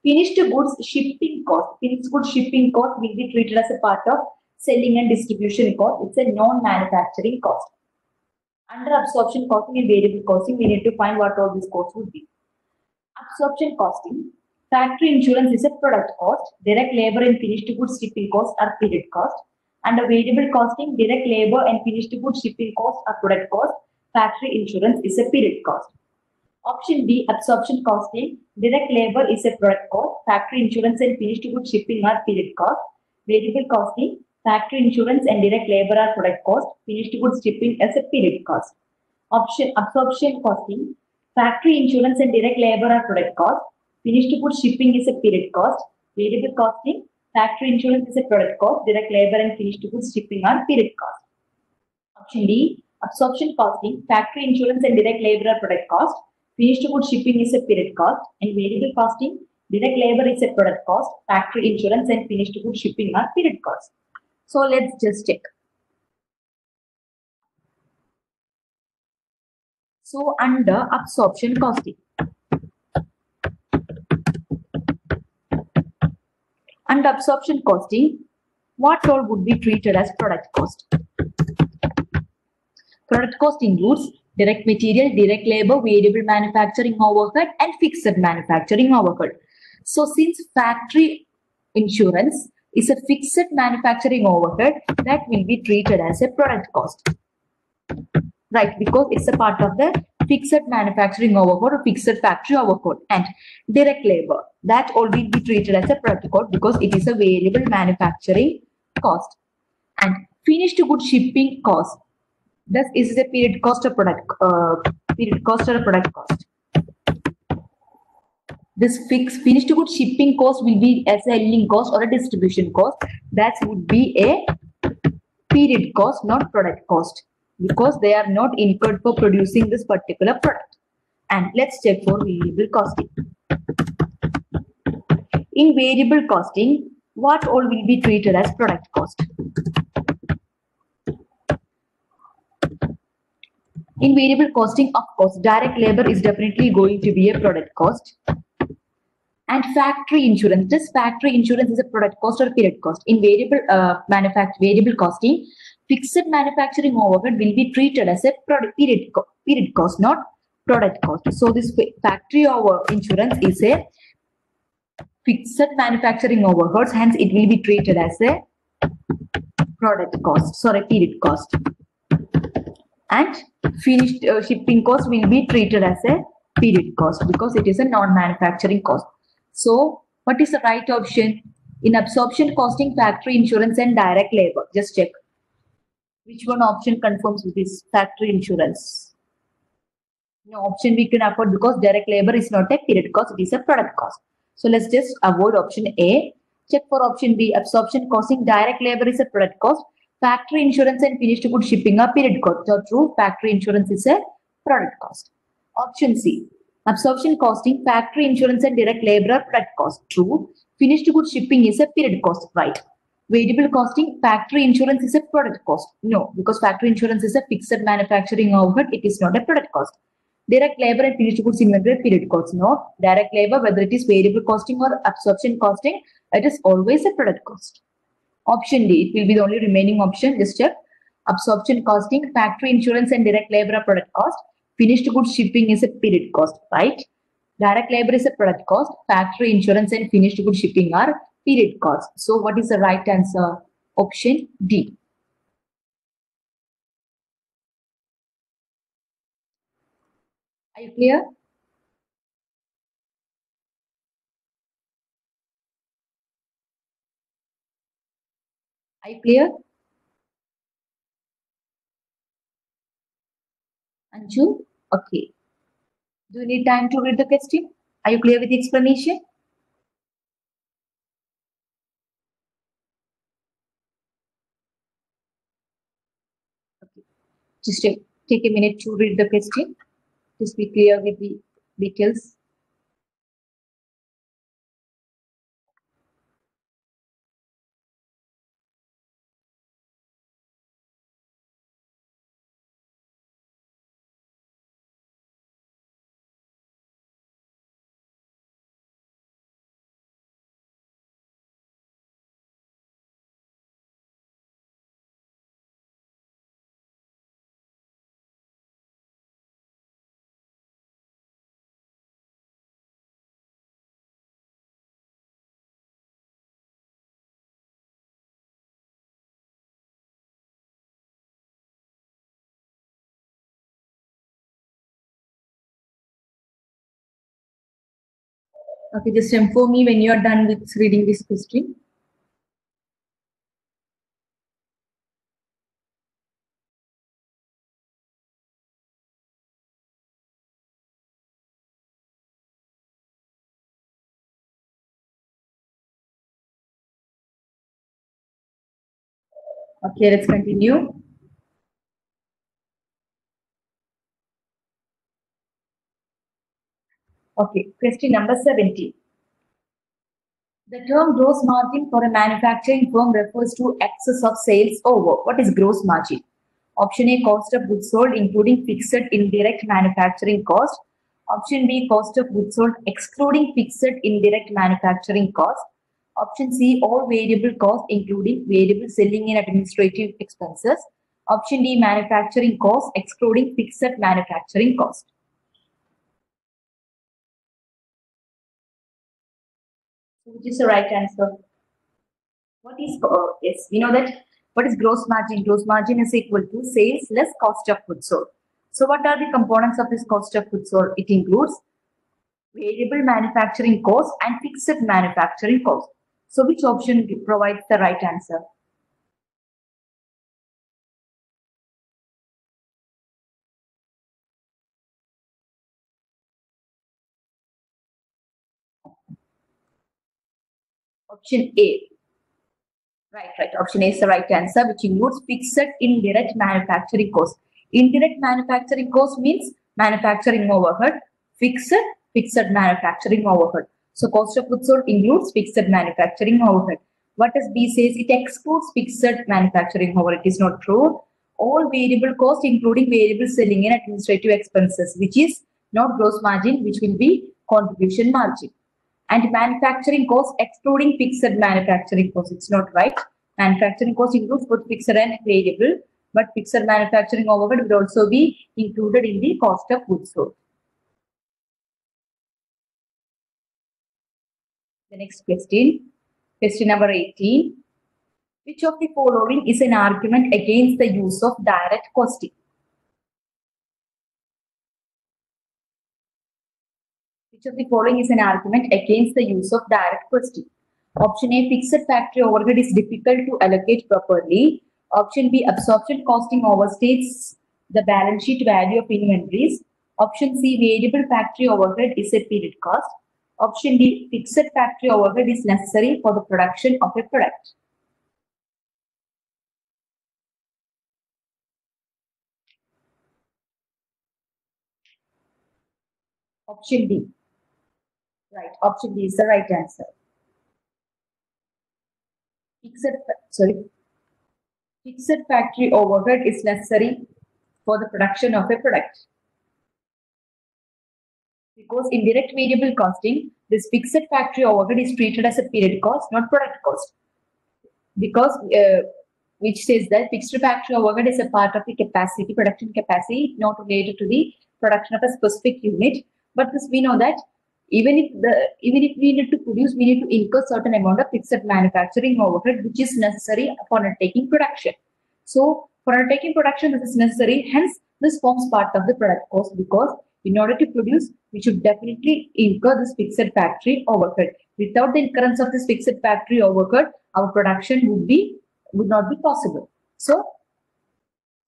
Speaker 1: Finished goods shipping cost. Finished goods shipping cost will be treated as a part of selling and distribution cost. It's a non-manufacturing cost. Under absorption costing and variable costing, we need to find what all these costs would be. Absorption costing. Factory insurance is a product cost. Direct labor and finished goods shipping costs are period cost. Under variable costing, direct labor and finished goods shipping costs are product cost. Factory insurance is a period cost. Option B, absorption costing. Direct labor is a product cost. Factory insurance and finished goods shipping are period cost. Variable costing. Factory insurance and direct labor are product cost. Finished goods shipping as a period cost. Option absorption costing. Factory insurance and direct labor are product cost. Finished goods shipping is a period cost. Variable costing. Factory insurance is a product cost. Direct labor and finished goods shipping are period cost. Option D, absorption costing. Factory insurance and direct labor are product cost. Finished goods shipping is a period cost. And variable costing. Direct labor is a product cost. Factory insurance and finished goods shipping are period cost. So let's just check. So under absorption costing. Under absorption costing, what all would be treated as product cost? Product cost includes direct material, direct labor, variable manufacturing overhead, and fixed manufacturing overhead. So since factory insurance is a fixed manufacturing overhead that will be treated as a product cost. Right, because it's a part of the fixed manufacturing overhead or fixed factory overhead. And direct labor, that all will be treated as a product cost because it is a variable manufacturing cost. And finished good shipping cost, thus is a period cost or product cost. This fixed finished good shipping cost will be a selling cost or a distribution cost. That would be a period cost, not product cost, because they are not incurred for producing this particular product. And let's check for variable costing. In variable costing, what all will be treated as product cost? In variable costing, of course, direct labor is definitely going to be a product cost. And factory insurance. This factory insurance is a product cost or period cost. In variable variable costing, fixed manufacturing overhead will be treated as a period cost, not product cost. So this factory over insurance is a fixed manufacturing overheads, hence it will be treated as a product cost, sorry, period cost. And finished shipping cost will be treated as a period cost because it is a non-manufacturing cost. So what is the right option? In absorption costing, factory insurance and direct labor. Just check which one option conforms with this factory insurance. No option we can afford because direct labor is not a period cost, it is a product cost. So let's just avoid option A. Check for option B. Absorption costing, direct labor is a product cost. Factory insurance and finished good shipping are period cost. So true, factory insurance is a product cost. Option C. Absorption costing, factory insurance and direct labor are product cost. True. Finished good shipping is a period cost. Right. Variable costing, factory insurance is a product cost. No, because factory insurance is a fixed manufacturing overhead. It is not a product cost. Direct labor and finished goods inventory period cost. No, direct labor, whether it is variable costing or absorption costing, it is always a product cost. Option D, it will be the only remaining option. Just check. Absorption costing, factory insurance and direct labor are product cost. Finished goods shipping is a period cost, right? Direct labor is a product cost. Factory insurance and finished goods shipping are period cost. So what is the right answer? Option D. Are you clear? Are you clear? Anju? Okay. Do you need time to read the question? Are you clear with the explanation? Okay. Just take a minute to read the question. Just be clear with the details. Okay, just inform me when you are done with reading this question. Okay, let's continue. Okay, question number 70. The term gross margin for a manufacturing firm refers to excess of sales over. What is gross margin? Option A, cost of goods sold, including fixed indirect manufacturing cost. Option B, cost of goods sold, excluding fixed indirect manufacturing cost. Option C, all variable costs, including variable selling and administrative expenses. Option D, manufacturing cost, excluding fixed manufacturing cost. Which is the right answer? What is, yes, we know that what is gross margin? Gross margin is equal to sales less cost of goods sold. So what are the components of this cost of goods sold? It includes variable manufacturing cost and fixed manufacturing cost. So which option provides the right answer? Option A. Right. Option A is the right answer, which includes fixed indirect manufacturing cost. Indirect manufacturing cost means manufacturing overhead, fixed manufacturing overhead. So cost of goods sold includes fixed manufacturing overhead. What does B says? It excludes fixed manufacturing overhead. It is not true. All variable cost, including variable selling and administrative expenses, which is not gross margin, which will be contribution margin. And manufacturing cost excluding fixed manufacturing cost. It's not right. Manufacturing cost includes both fixed and variable, but fixed manufacturing overhead will also be included in the cost of goods sold. The next question number 18. Which of the following is an argument against the use of direct costing? Which of the following is an argument against the use of direct costing? Option A, fixed factory overhead is difficult to allocate properly. Option B, absorption costing overstates the balance sheet value of inventories. Option C, variable factory overhead is a period cost. Option D, fixed factory overhead is necessary for the production of a product. Option D. Right. Option D is the right answer. Fixed factory overhead is necessary for the production of a product. Because in direct variable costing, this fixed factory overhead is treated as a period cost, not product cost. Because which says that fixed factory overhead is a part of the capacity, production capacity, not related to the production of a specific unit. But this we know that even if we need to produce, we need to incur certain amount of fixed manufacturing overhead, which is necessary for undertaking production. So for undertaking production, this is necessary. Hence, this forms part of the product cost because in order to produce, we should definitely incur this fixed factory overhead. Without the incurrence of this fixed factory overhead, our production would not be possible. So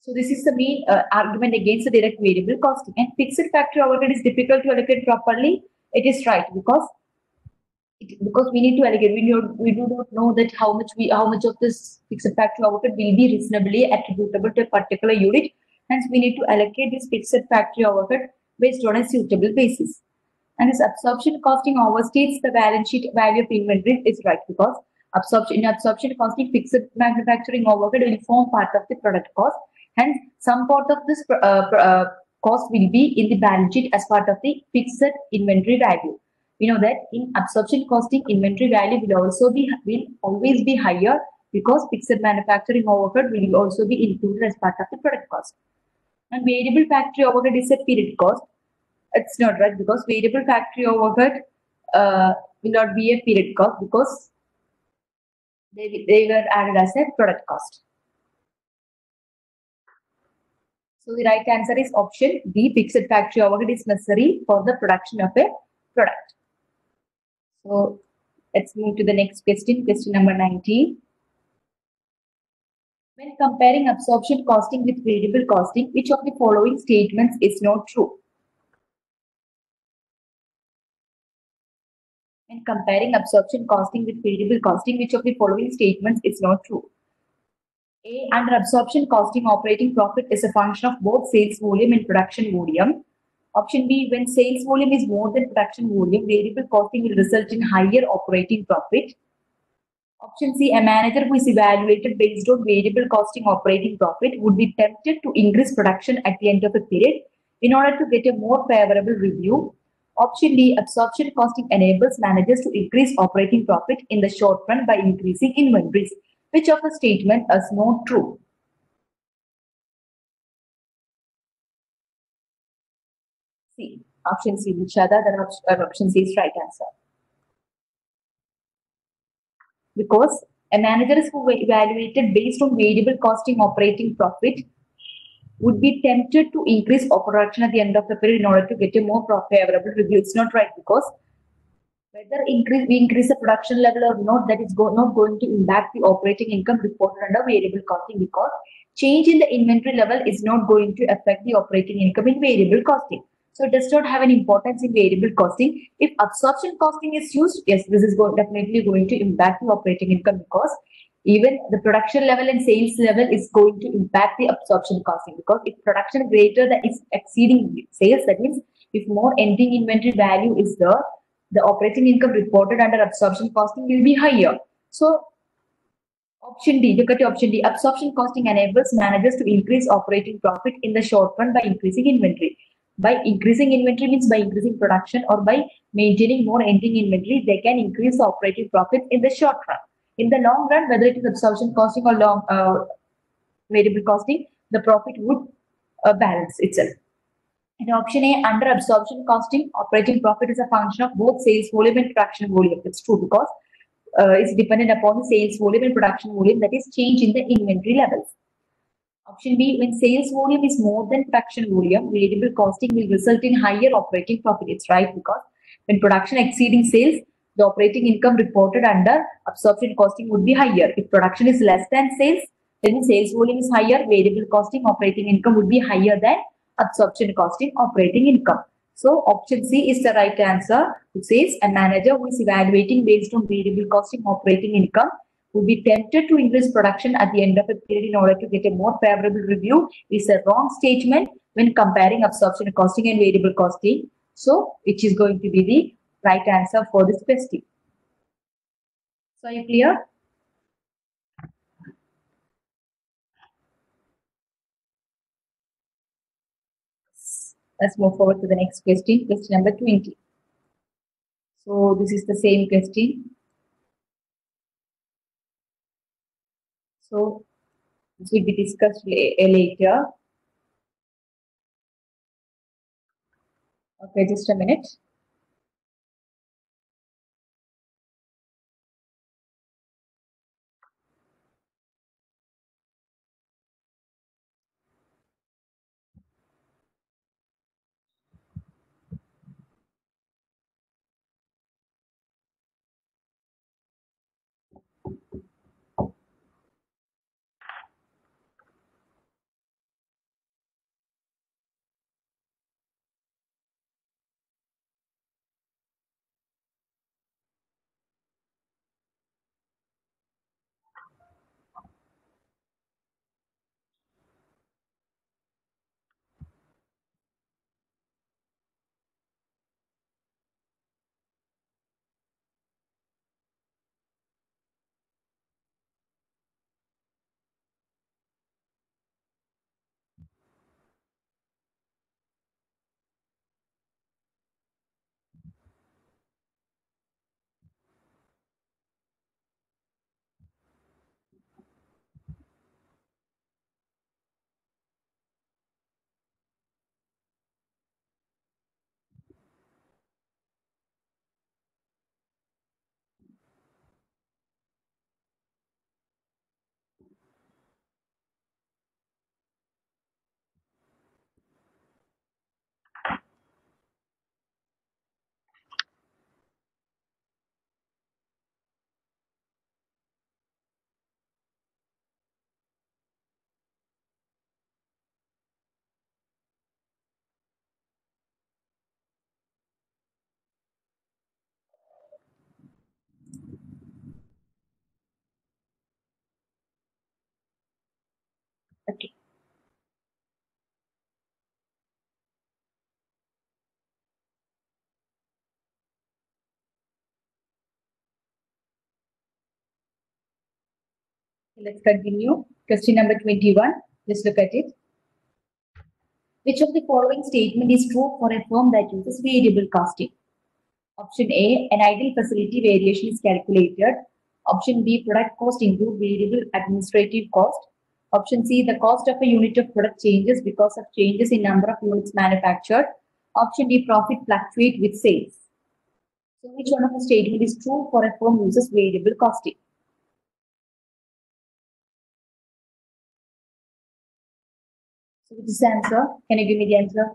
Speaker 1: this is the main argument against the direct variable costing. And fixed factory overhead is difficult to allocate properly. It is right because we need to allocate. We do not know that how much of this fixed factory overhead will be reasonably attributable to a particular unit. Hence, we need to allocate this fixed factory overhead based on a suitable basis. And this absorption costing overstates the balance sheet value of inventory is right because in absorption costing, fixed manufacturing overhead will form part of the product cost. Hence, some part of this cost will be in the balance sheet as part of the fixed inventory value. We know that in absorption costing, inventory value will always be higher because fixed manufacturing overhead will also be included as part of the product cost. And variable factory overhead is a period cost. It's not right because variable factory overhead will not be a period cost because they were added as a product cost. So the right answer is option B, fixed factory overhead is necessary for the production of a product. So let's move to the next question number 19. When comparing absorption costing with variable costing, which of the following statements is not true? When comparing absorption costing with variable costing, which of the following statements is not true? A, under absorption costing, operating profit is a function of both sales volume and production volume. Option B, when sales volume is more than production volume, variable costing will result in higher operating profit. Option C, a manager who is evaluated based on variable costing operating profit would be tempted to increase production at the end of a period in order to get a more favorable review. Option D, absorption costing enables managers to increase operating profit in the short run by increasing inventories. Which of the statement is not true? C. Option C, Nishada, then option C is right answer. Because A manager who evaluated based on variable costing operating profit would be tempted to increase production at the end of the period in order to get a more favorable review. It's not right, because whether we increase the production level or not, that is not going to impact the operating income reported under variable costing, because change in the inventory level is not going to affect the operating income in variable costing. So it does not have an importance in variable costing. If absorption costing is used, yes, this is definitely going to impact the operating income, because even the production level and sales level is going to impact the absorption costing, because if production greater than is exceeding sales, that means if more ending inventory value is there, the operating income reported under absorption costing will be higher. So option D, look at option D. Absorption costing enables managers to increase operating profit in the short run by increasing inventory. By increasing inventory means by increasing production or by maintaining more ending inventory, they can increase the operating profit in the short run. In the long run, whether it is absorption costing or variable costing, the profit would balance itself. In option A, under absorption costing, operating profit is a function of both sales volume and production volume. It's true, because it's dependent upon the sales volume and production volume, that is change in the inventory levels. Option B, when sales volume is more than production volume, variable costing will result in higher operating profit. It's right, because when production exceeding sales, the operating income reported under absorption costing would be higher. If production is less than sales, then sales volume is higher, variable costing operating income would be higher than absorption costing operating income. So option C is the right answer. It says a manager who is evaluating based on variable costing operating income would be tempted to increase production at the end of a period in order to get a more favorable review is a wrong statement when comparing absorption costing and variable costing. So which is going to be the right answer for this question. So are you clear? Let's move forward to the next question, question number 20. So this is the same question. So this will be discussed later. Okay, just a minute. Okay. Let's continue. Question number 21. Just look at it. Which of the following statement is true for a firm that uses variable costing? Option A, an ideal facility variation is calculated. Option B, product cost include variable administrative cost. Option C, the cost of a unit of product changes because of changes in number of units manufactured. Option D, profit fluctuate with sales. So which one of the statement is true for a firm uses variable costing? So which is the answer? Can you give me the answer?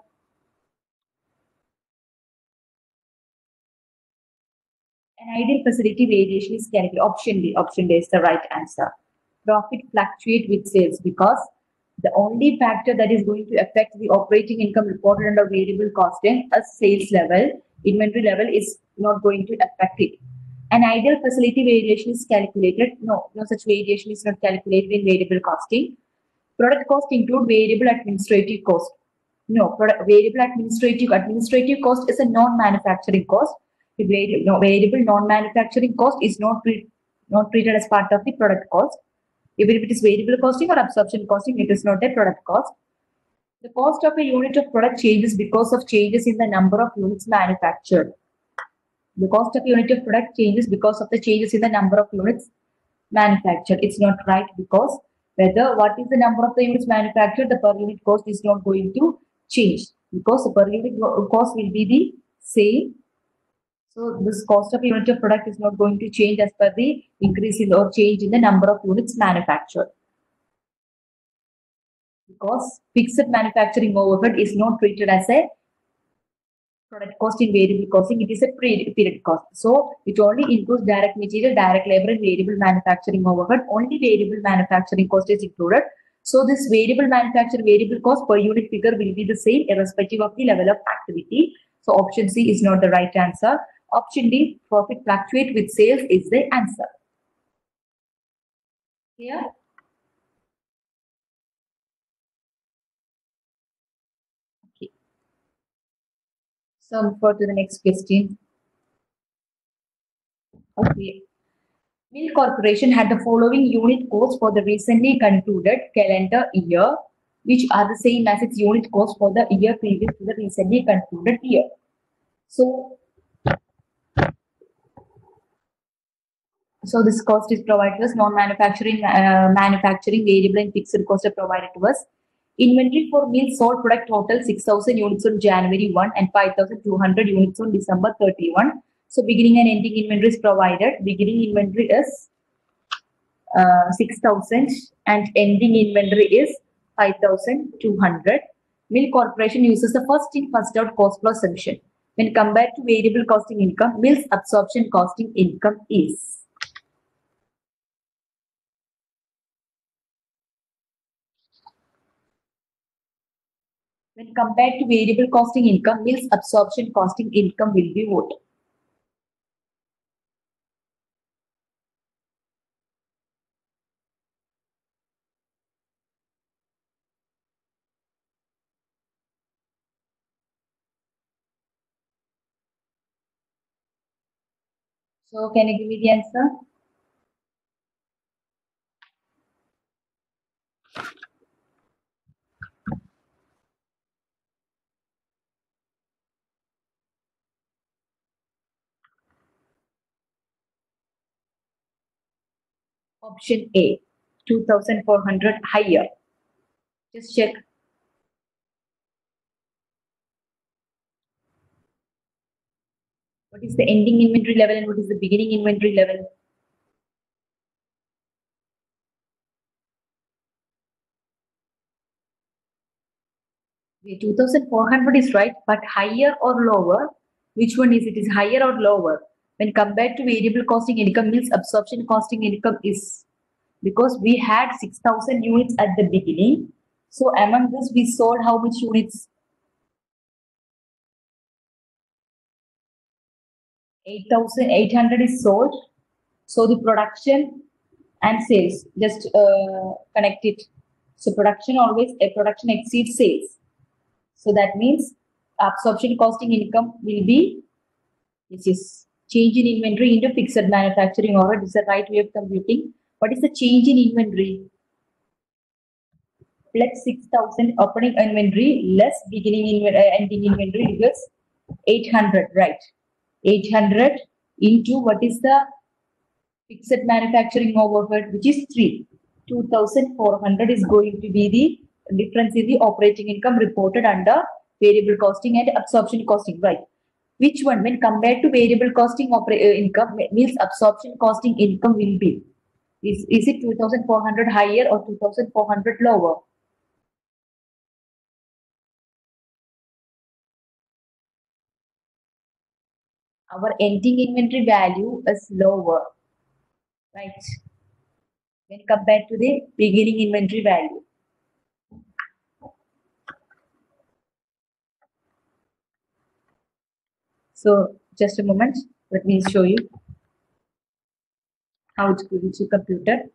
Speaker 1: An ideal facility variation is calculated. Option D. Option D is the right answer. Profit fluctuate with sales because the only factor that is going to affect the operating income reported under variable costing as sales level, inventory level is not going to affect it. An ideal facility variation is calculated. No, no such variation is not calculated in variable costing. Product cost include variable administrative cost. No, variable administrative cost is a non-manufacturing cost. The variable non-manufacturing cost is not treated as part of the product cost. Even if it is variable costing or absorption costing, it is not a product cost. The cost of a unit of product changes because of changes in the number of units manufactured. The cost of a unit of product changes because of the changes in the number of units manufactured. It's not right because whether what is the number of the units manufactured, the per unit cost is not going to change because the per unit cost will be the same. So this cost of unit of product is not going to change as per the increase in or change in the number of units manufactured. Because fixed manufacturing overhead is not treated as a product cost in variable costing, it is a period cost. So it only includes direct material, direct labor, and variable manufacturing overhead. Only variable manufacturing cost is included. So this variable manufacturing variable cost per unit figure will be the same irrespective of the level of activity. So option C is not the right answer. Option D, profit fluctuate with sales is the answer. Here. Okay. So move forward to the next question. Okay. Mill Corporation had the following unit costs for the recently concluded calendar year, which are the same as its unit cost for the year previous to the recently concluded year. So this cost is provided to us. Non-manufacturing, manufacturing, variable and fixed cost are provided to us. Inventory for mill sold product total 6,000 units on January 1 and 5,200 units on December 31. So beginning and ending inventory is provided. Beginning inventory is 6,000 and ending inventory is 5,200. Mill Corporation uses the first in first out cost plus assumption. When compared to variable costing income, mill's absorption costing income is. When compared to variable costing income, mill's absorption costing income will be what? So can you give me the answer? Option A, 2,400 higher. Just check. What is the ending inventory level and what is the beginning inventory level? 2,400 is right, but higher or lower? Which one is it? Is higher or lower? When compared to variable costing income, means absorption costing income is because we had 6,000 units at the beginning. So among this, we sold how much units? 8,800 is sold. So the production and sales just connect it. So production always production exceeds sales. So that means absorption costing income will be, which is change in inventory into fixed manufacturing overhead. This is the right way of computing. What is the change in inventory? Plus 6,000 opening inventory less beginning ending inventory equals 800, right? 800 into what is the fixed manufacturing overhead, which is 3. 2,400 is going to be the difference in the operating income reported under variable costing and absorption costing, right? Which one, when compared to variable costing income, means absorption costing income will be? Is it 2,400 higher or 2,400 lower? our ending inventory value is lower, right, when compared to the beginning inventory value. So just a moment, let me show you how it's going to computed.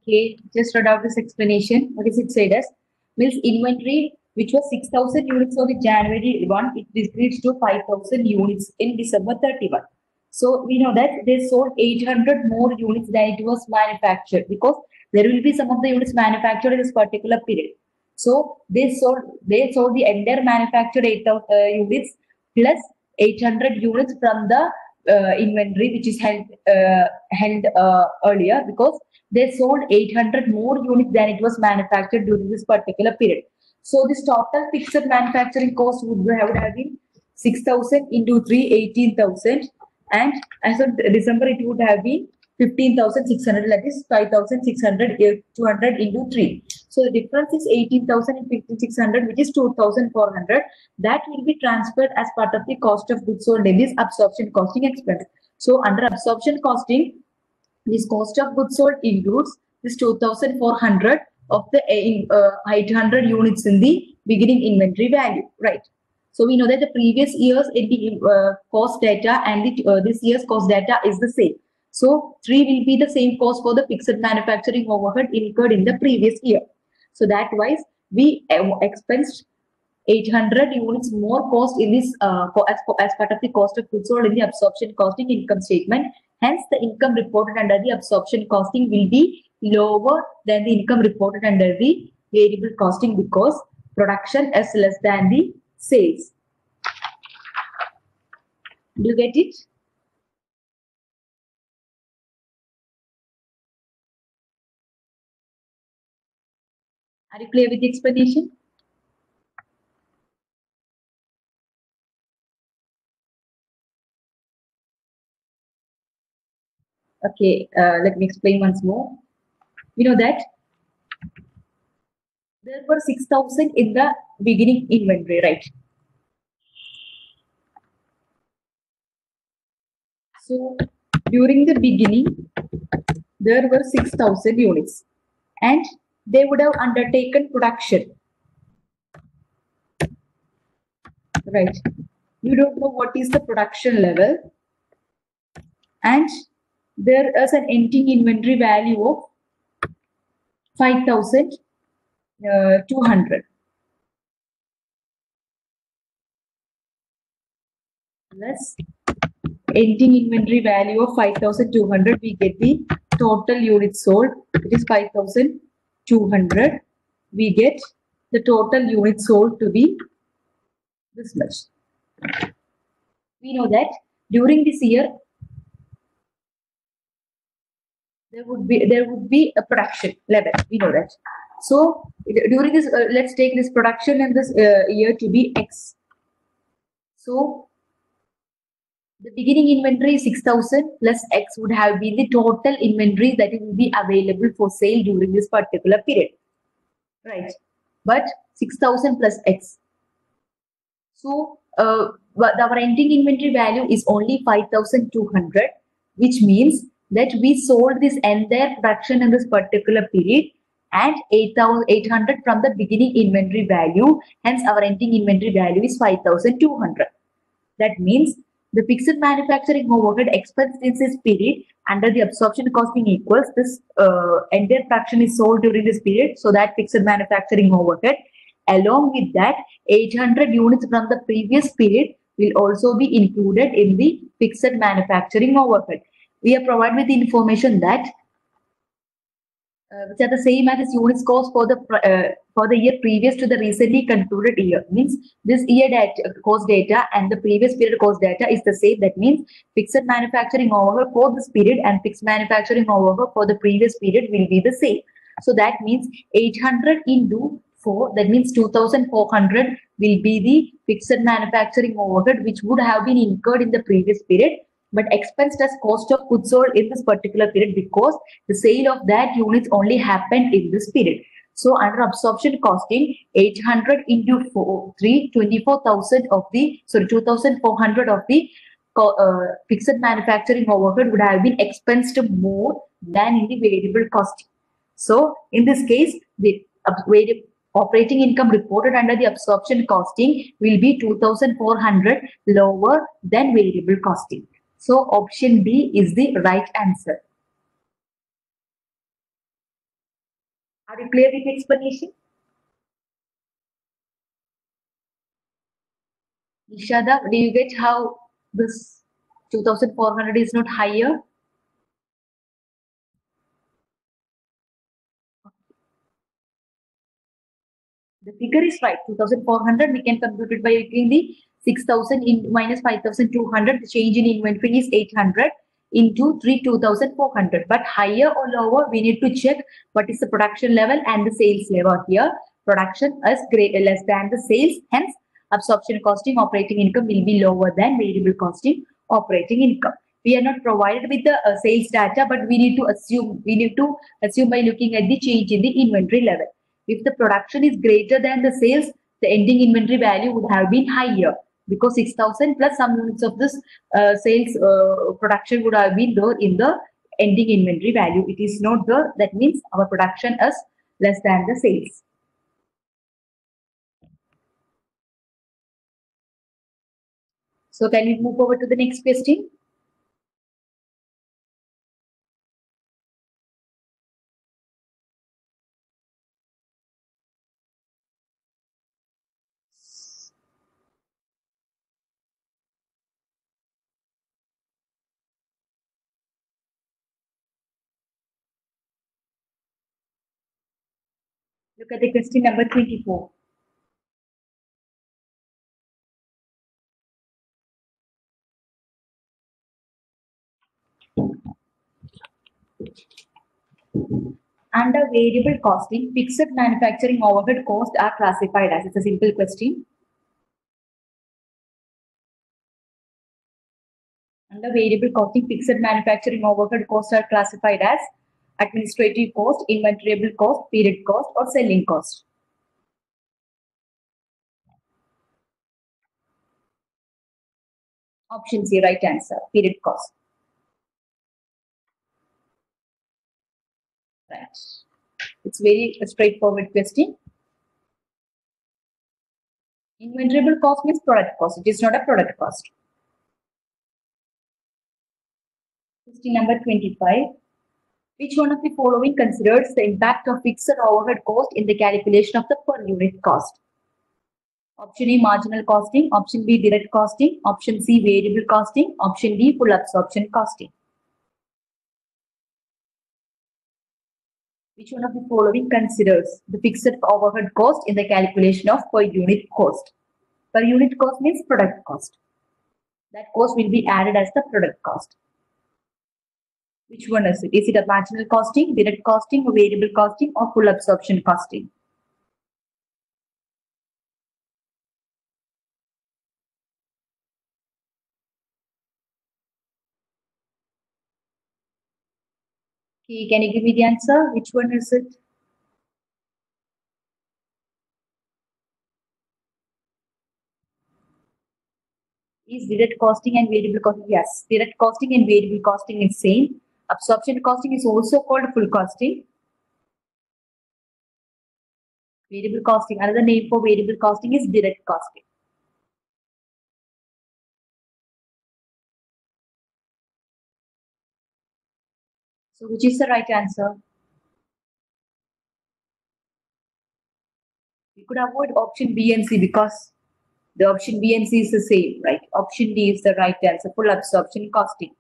Speaker 1: Okay, just read out this explanation. What is it said as? Means inventory, which was 6,000 units on the January 1, it decreased to 5,000 units in December 31. So we know that they sold 800 more units than it was manufactured, because there will be some of the units manufactured in this particular period. So they sold the entire manufactured 8,000 units plus 800 units from the inventory which is held earlier, because they sold 800 more units than it was manufactured during this particular period. So this total fixed manufacturing cost would have been 6,000 into 3, 18,000, and as of December it would have been 15,600, that is 5,600, 200 into 3. So the difference is 18,000 and 5,600, which is 2,400. That will be transferred as part of the cost of goods sold in this absorption costing expense. So under absorption costing, this cost of goods sold includes this 2,400 of the 800 units in the beginning inventory value, right? So we know that the previous year's cost data and this year's cost data is the same. So 3 will be the same cost for the fixed manufacturing overhead incurred in the previous year. So that wise, we expensed 800 units more cost in this as part of the cost of goods sold in the absorption costing income statement. Hence, the income reported under the absorption costing will be lower than the income reported under the variable costing, because production is less than the sales. Do you get it? Are you clear with the explanation? Okay, let me explain once more. We know that there were 6,000 in the beginning inventory, right? So during the beginning, there were 6,000 units and they would have undertaken production, right? You don't know what is the production level, and there is an ending inventory value of 5,200. Plus ending inventory value of 5,200, we get the total units sold. It is 5,200. We get the total units sold to be this much. We know that during this year there would be a production level. We know that. So during this, let's take this production in this year to be X. So the beginning inventory 6,000 plus X would have been the total inventory that will be available for sale during this particular period, right? But 6,000 plus X. So our ending inventory value is only 5,200, which means that we sold this entire production in this particular period and 8,800 from the beginning inventory value. Hence, our ending inventory value is 5,200. That means the fixed manufacturing overhead expense in this period under the absorption costing equals this entire production is sold during this period. So that fixed manufacturing overhead, along with that 800 units from the previous period, will also be included in the fixed manufacturing overhead. we are provided with the information that which are the same as units cost for the year previous to the recently concluded year. Means this year data, cost data and the previous period cost data is the same. That means fixed manufacturing overhead for this period and fixed manufacturing overhead for the previous period will be the same. So that means 800 into 4, that means 2400 will be the fixed manufacturing overhead which would have been incurred in the previous period but expensed as cost of goods sold in this particular period because the sale of that units only happened in this period. So under absorption costing, 800 into 3, 24,000 of the, 2,400 of the fixed manufacturing overhead would have been expensed more than in the variable costing. So in this case, the variable operating income reported under the absorption costing will be 2,400 lower than variable costing. So option B is the right answer. Are you clear with the explanation? Nishada, do you get how this 2,400 is not higher? The figure is right, 2,400. We can compute it by taking the 6,000 into minus 5,200. The change in inventory is 800 into 2,400. But higher or lower, we need to check what is the production level and the sales level here. Production is less than the sales. Hence, absorption costing operating income will be lower than variable costing operating income. We are not provided with the sales data, but we need to assume by looking at the change in the inventory level. If the production is greater than the sales, the ending inventory value would have been higher because 6,000 plus some units of this sales production would have been there in the ending inventory value. It is not there. That means our production is less than the sales. So can we move over to the next question? Look at the question number 24. Under variable costing, fixed manufacturing overhead costs are classified as. It's a simple question. Under variable costing, fixed manufacturing overhead costs are classified as administrative cost, inventoriable cost, period cost, or selling cost. Option C, right answer, period cost. Right. It's very straightforward question. Inventoriable cost means product cost. It is not a product cost. Question number 25. Which one of the following considers the impact of fixed overhead cost in the calculation of the per unit cost? Option A, marginal costing. Option B, direct costing. Option C, variable costing. Option D, full absorption costing. Which one of the following considers the fixed overhead cost in the calculation of per unit cost? Per unit cost means product cost. That cost will be added as the product cost. Which one is it? Is it a marginal costing, direct costing, variable costing, or full absorption costing? Okay, can you give me the answer? Which one is it? Is direct costing and variable costing? Yes, direct costing and variable costing is same. Absorption costing is also called full costing. Variable costing, another name for variable costing is direct costing. So which is the right answer? We could avoid option B and C because the option B and C is the same, right? Option D is the right answer, full absorption costing.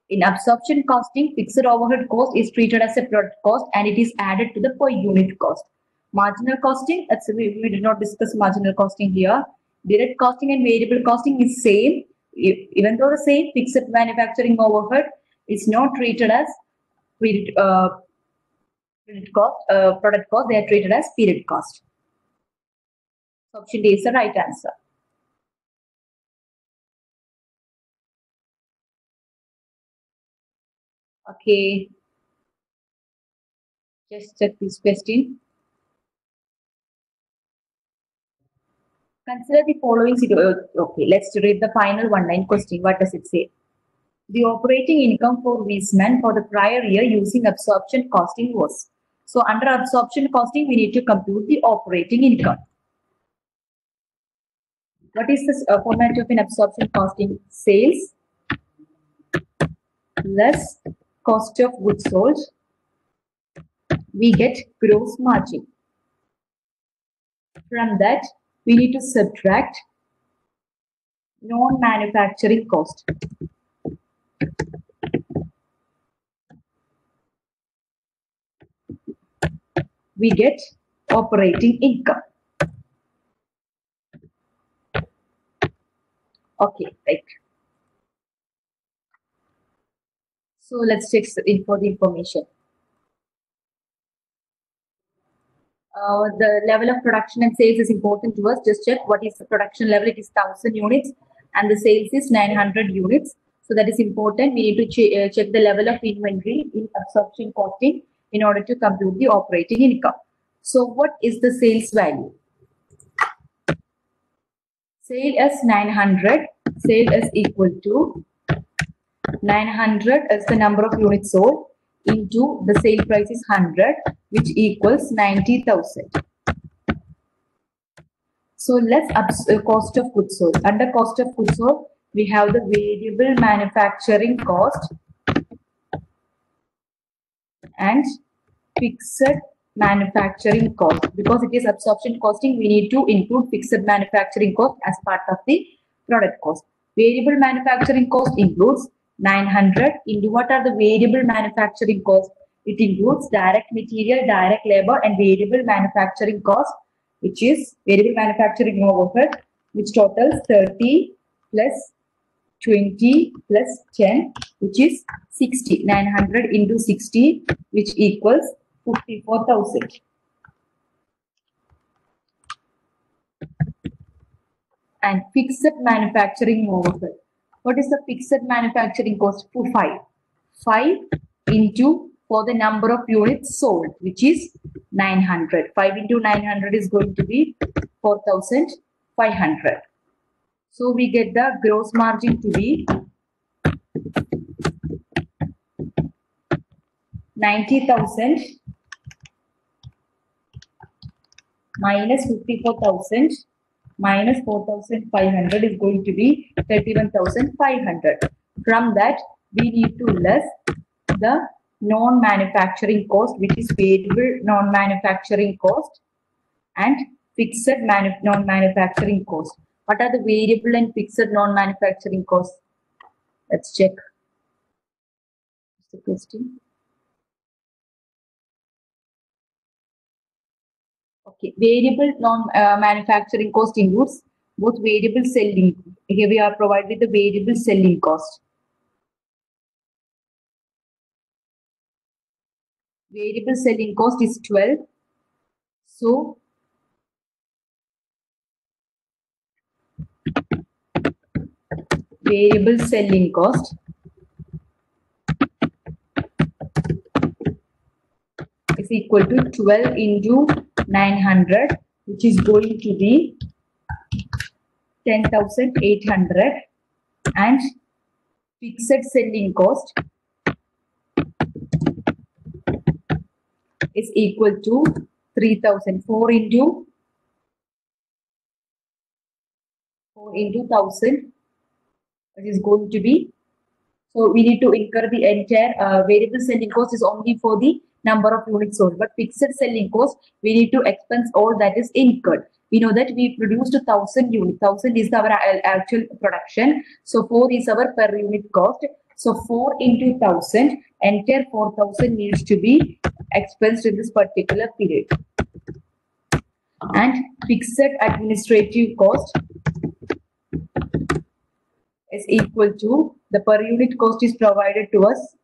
Speaker 1: In absorption costing, fixed overhead cost is treated as a product cost and it is added to the per unit cost. Marginal costing, we did not discuss marginal costing here. Direct costing and variable costing is same. Even though the same, fixed manufacturing overhead is not treated as product cost, they are treated as period cost. So option D is the right answer. Okay. Just check this question. Consider the following situation. Okay, let's read the final one-line question. What does it say? The operating income for Wiesmann for the prior year using absorption costing was. So under absorption costing, we need to compute the operating income. What is the format of an absorption costing? Sales less cost of goods sold. We get gross margin. From that, we need to subtract non-manufacturing cost. We get operating income. Okay, right. So let's check for the information. The level of production and sales is important to us. Just check what is the production level. It is 1000 units and the sales is 900 units. So that is important. We need to check the level of inventory in absorption costing in order to compute the operating income. So what is the sales value? Sale is 900. Sale is equal to 900 as the number of units sold into the sale price is 100, which equals 90,000. So let's cost of goods sold. Under cost of goods sold, we have the variable manufacturing cost and fixed manufacturing cost. Because it is absorption costing, we need to include fixed manufacturing cost as part of the product cost. Variable manufacturing cost includes 900 into what are the variable manufacturing costs? It includes direct material, direct labor, and variable manufacturing cost, which is variable manufacturing overhead, which totals 30 plus 20 plus 10, which is 60. 900 into 60, which equals 54,000. And fixed manufacturing overhead. What is the fixed manufacturing cost? 5. 5 into for the number of units sold, which is 900. 5 into 900 is going to be 4,500. So we get the gross margin to be 90,000 minus 54,000 minus 4,500 is going to be 31,500. From that, we need to less the non-manufacturing cost, which is variable non-manufacturing cost and fixed non-manufacturing cost. What are the variable and fixed non-manufacturing costs? Let's check. What's the question? Okay, variable non-manufacturing cost includes both variable selling. Here we are provided the variable selling cost. Variable selling cost is 12. So, variable selling cost is equal to 12 into 900, which is going to be 10,800, and fixed selling cost is equal to 3,000. 4 into 1,000, which is going to be, so we need to incur the entire variable selling cost is only for the number of units sold, but fixed selling cost, we need to expense all that is incurred. We know that we produced 1,000 units. 1,000 is our actual production. So 4 is our per unit cost. So 4 into 1000, entire 4000 needs to be expensed in this particular period. And fixed administrative cost is equal to the per unit cost is provided to us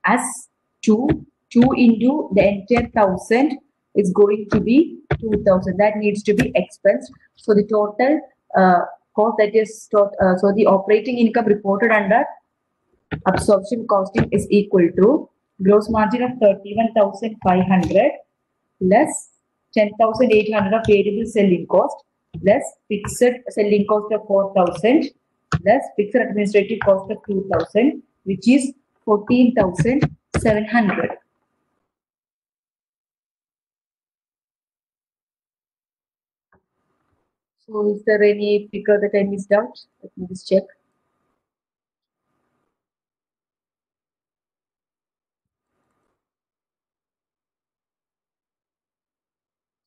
Speaker 1: as 2 into the entire 1000 is going to be 2000. That needs to be expensed. So the total cost, that is so the operating income reported under absorption costing is equal to gross margin of 31,500 less 10,800 of variable selling cost less fixed selling cost of 4,000 less fixed administrative cost of 2,000, which is 14,700. So is there any figure that I missed out? Let me just check.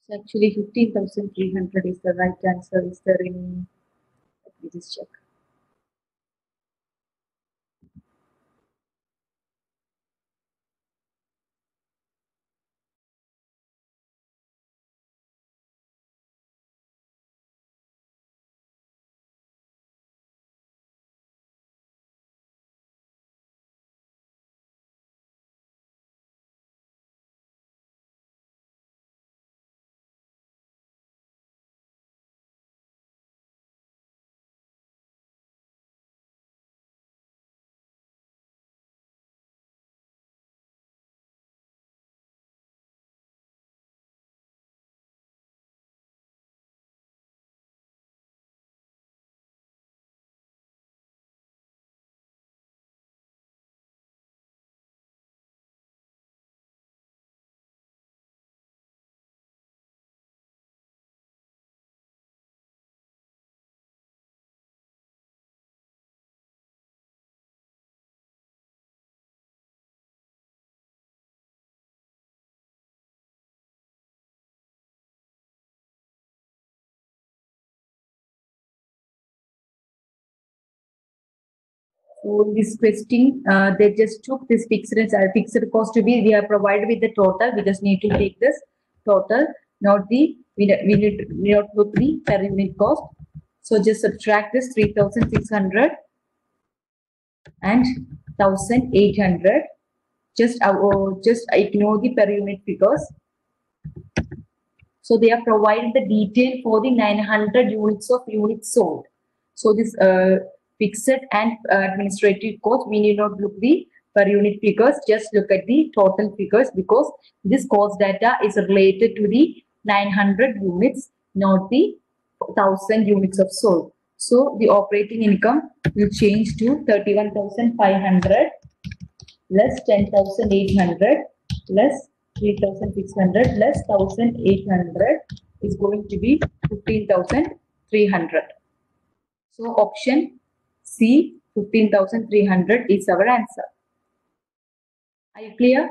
Speaker 1: So actually 15,300 is the right answer. Is there any? Let me just check. So in this question, they just took this fixed cost to be, we are provided with the total. We just need to take this total, not the, we need not look the per unit cost. So just subtract this 3,600 and 1,800. Just ignore the per unit figures. So they are provided the detail for the 900 units of units sold. So this fixed and administrative cost, we need not look the per unit figures, just look at the total figures, because this cost data is related to the 900 units, not the 1,000 units of sold. So the operating income will change to 31,500 less 10,800 less 3,600 less 1,800 is going to be 15,300. So option C, 15,300 is our answer. Are you clear?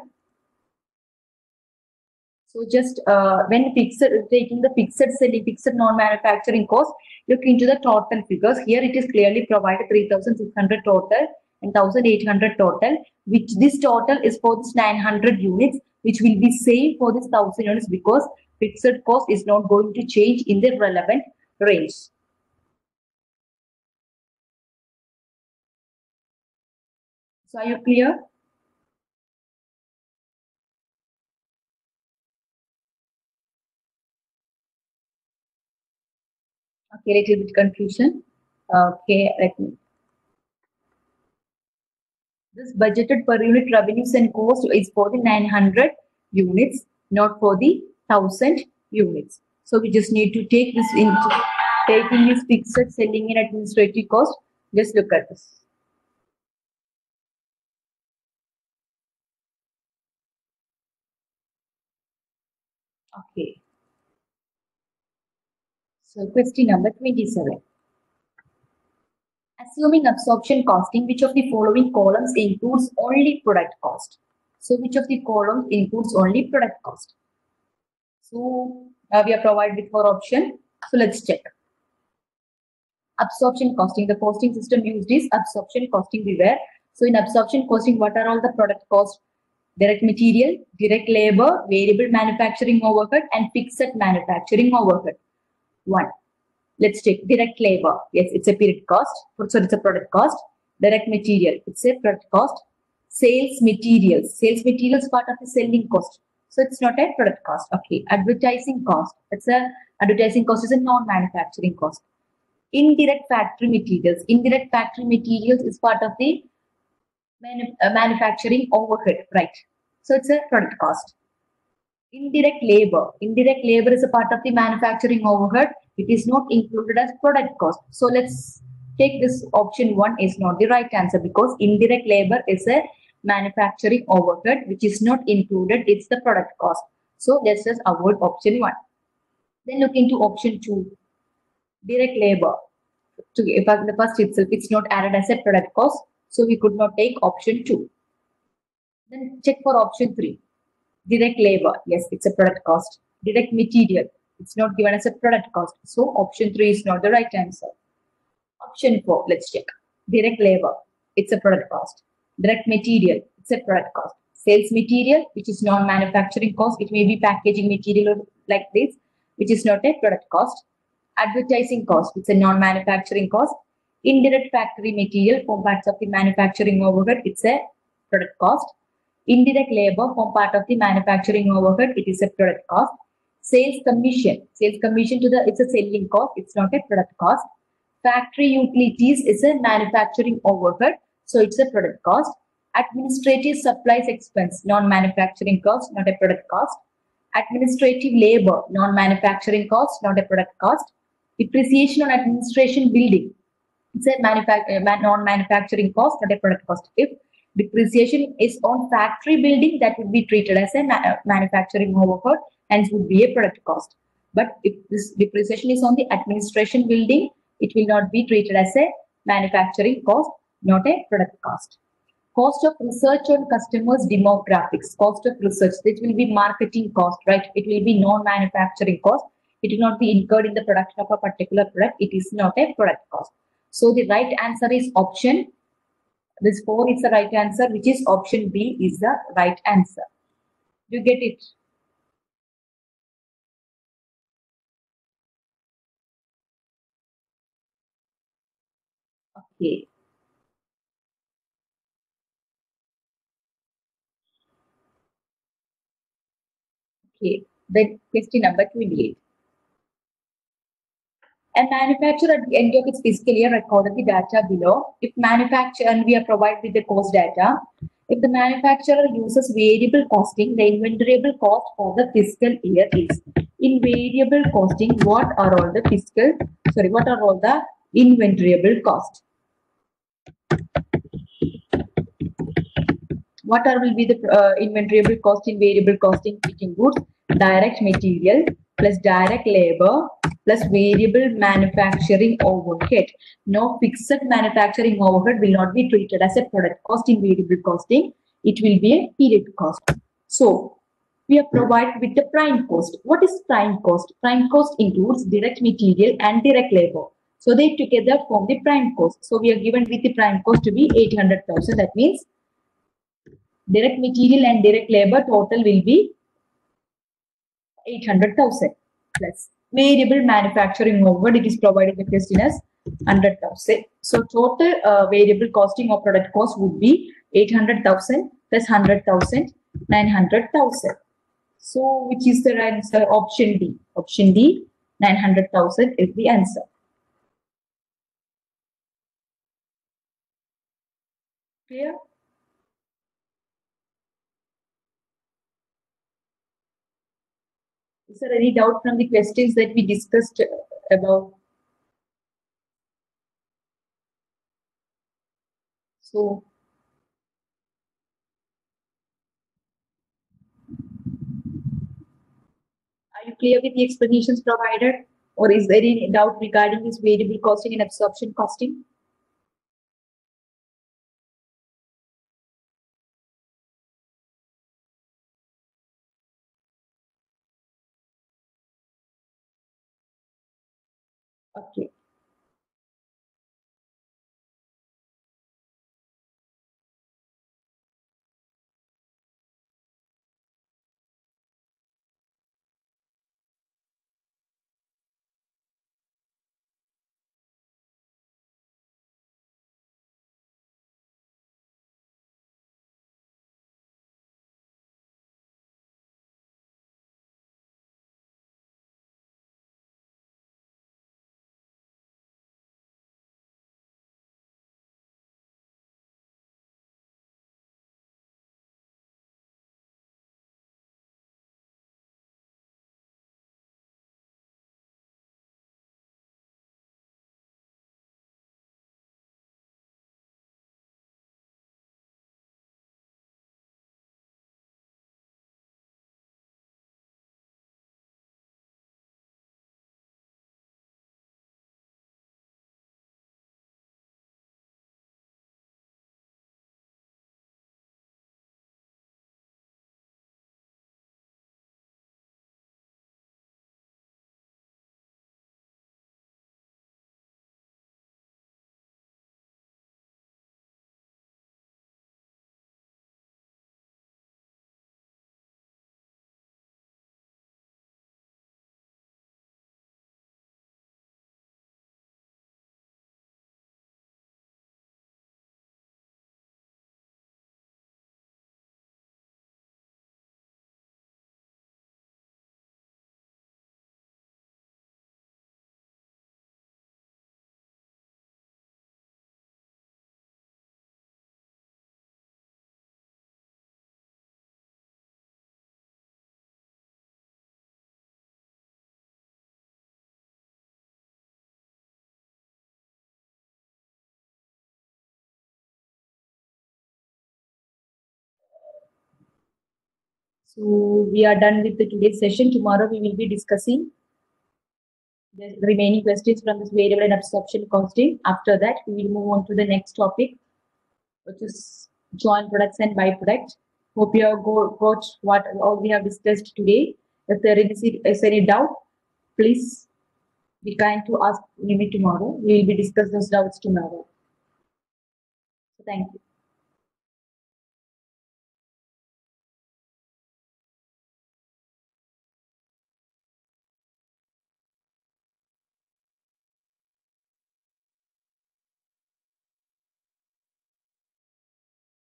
Speaker 1: So just when taking the fixed selling, fixed non-manufacturing cost, look into the total figures. Here it is clearly provided 3,600 total and 1,800 total, which this total is for this 900 units, which will be same for this 1,000 units, because fixed cost is not going to change in the relevant range. So are you clear? Okay, little bit confusion. Okay, let me. This budgeted per unit revenues and cost is for the 900 units, not for the 1,000 units. So we just need to take this into taking this fixed selling and administrative cost. Just look at this. Okay. So question number 27. Assuming absorption costing, which of the following columns includes only product cost? So which of the columns includes only product cost? So we are provided with 4 options. So let's check. Absorption costing. The costing system used is absorption costing we were. So in absorption costing, what are all the product costs? Direct material, direct labor, variable manufacturing overhead, and fixed manufacturing overhead. One. Let's take direct labor. Yes, it's a period cost. So it's a product cost. Direct material, it's a product cost. Sales materials. Sales materials part of the selling cost. So it's not a product cost. Okay. Advertising cost. It's a advertising cost is a non-manufacturing cost. Indirect factory materials. Indirect factory materials is part of the manufacturing overhead, right? So it's a product cost. Indirect labor. Indirect labor is a part of the manufacturing overhead. It is not included as product cost. So let's take this option 1 is not the right answer because indirect labor is a manufacturing overhead which is not included. It's the product cost. So let's just avoid option 1. Then look into option 2. Direct labor. The first itself, it's not added as a product cost. So we could not take option 2. Then check for option 3. Direct labor, yes, it's a product cost. Direct material, it's not given as a product cost. So option 3 is not the right answer. Option 4, let's check. Direct labor, it's a product cost. Direct material, it's a product cost. Sales material, which is non-manufacturing cost, it may be packaging material like this, which is not a product cost. Advertising cost, it's a non-manufacturing cost. Indirect factory material form parts of the manufacturing overhead, it's a product cost. Indirect labor form part of the manufacturing overhead, it is a product cost. Sales commission to the, it's a selling cost, it's not a product cost. Factory utilities is a manufacturing overhead, so it's a product cost. Administrative supplies expense, non-manufacturing cost, not a product cost. Administrative labor, non-manufacturing cost, not a product cost. Depreciation on administration building, it's a non-manufacturing cost, not a product cost. If depreciation is on factory building, that would be treated as a manufacturing overhead and would be a product cost. But if this depreciation is on the administration building, it will not be treated as a manufacturing cost, not a product cost. Cost of research on customers' demographics. Cost of research, it will be marketing cost, right? It will be non-manufacturing cost. It will not be incurred in the production of a particular product. It is not a product cost. So the right answer is option. This 4 is the right answer, which is option B is the right answer. You get it? Okay. Okay. Then question number 28. A manufacturer at the end of its fiscal year recorded the data below. If manufacturer, and we are provided with the cost data, if the manufacturer uses variable costing, the invariable cost for the fiscal year is. In variable costing, what are all the what are all the invariable cost? What are will be the invariable cost in variable costing? It includes direct material plus direct labor plus variable manufacturing overhead. No fixed manufacturing overhead will not be treated as a product cost in variable costing. It will be a period cost. So we are provided with the prime cost. What is prime cost? Prime cost includes direct material and direct labor. So they together form the prime cost. So we are given with the prime cost to be 800,000. That means direct material and direct labor total will be 800,000 plus variable manufacturing overhead. It is provided the question as 100,000. So total variable costing of product cost would be 800,000 plus 100,000, 900,000. So which is the answer? Option D. Option D, 900,000 is the answer. Clear? Is there any doubt from the questions that we discussed about? So are you clear with the explanations provided? Or is there any doubt regarding this variable costing and absorption costing? Okay. So we are done with the today's session. Tomorrow we will be discussing the remaining questions from this variable and absorption costing. After that, we will move on to the next topic, which is joint products and byproducts. Hope you have got what all we have discussed today. If there is any doubt, please be kind to ask me tomorrow. We will be discussing those doubts tomorrow. So thank you.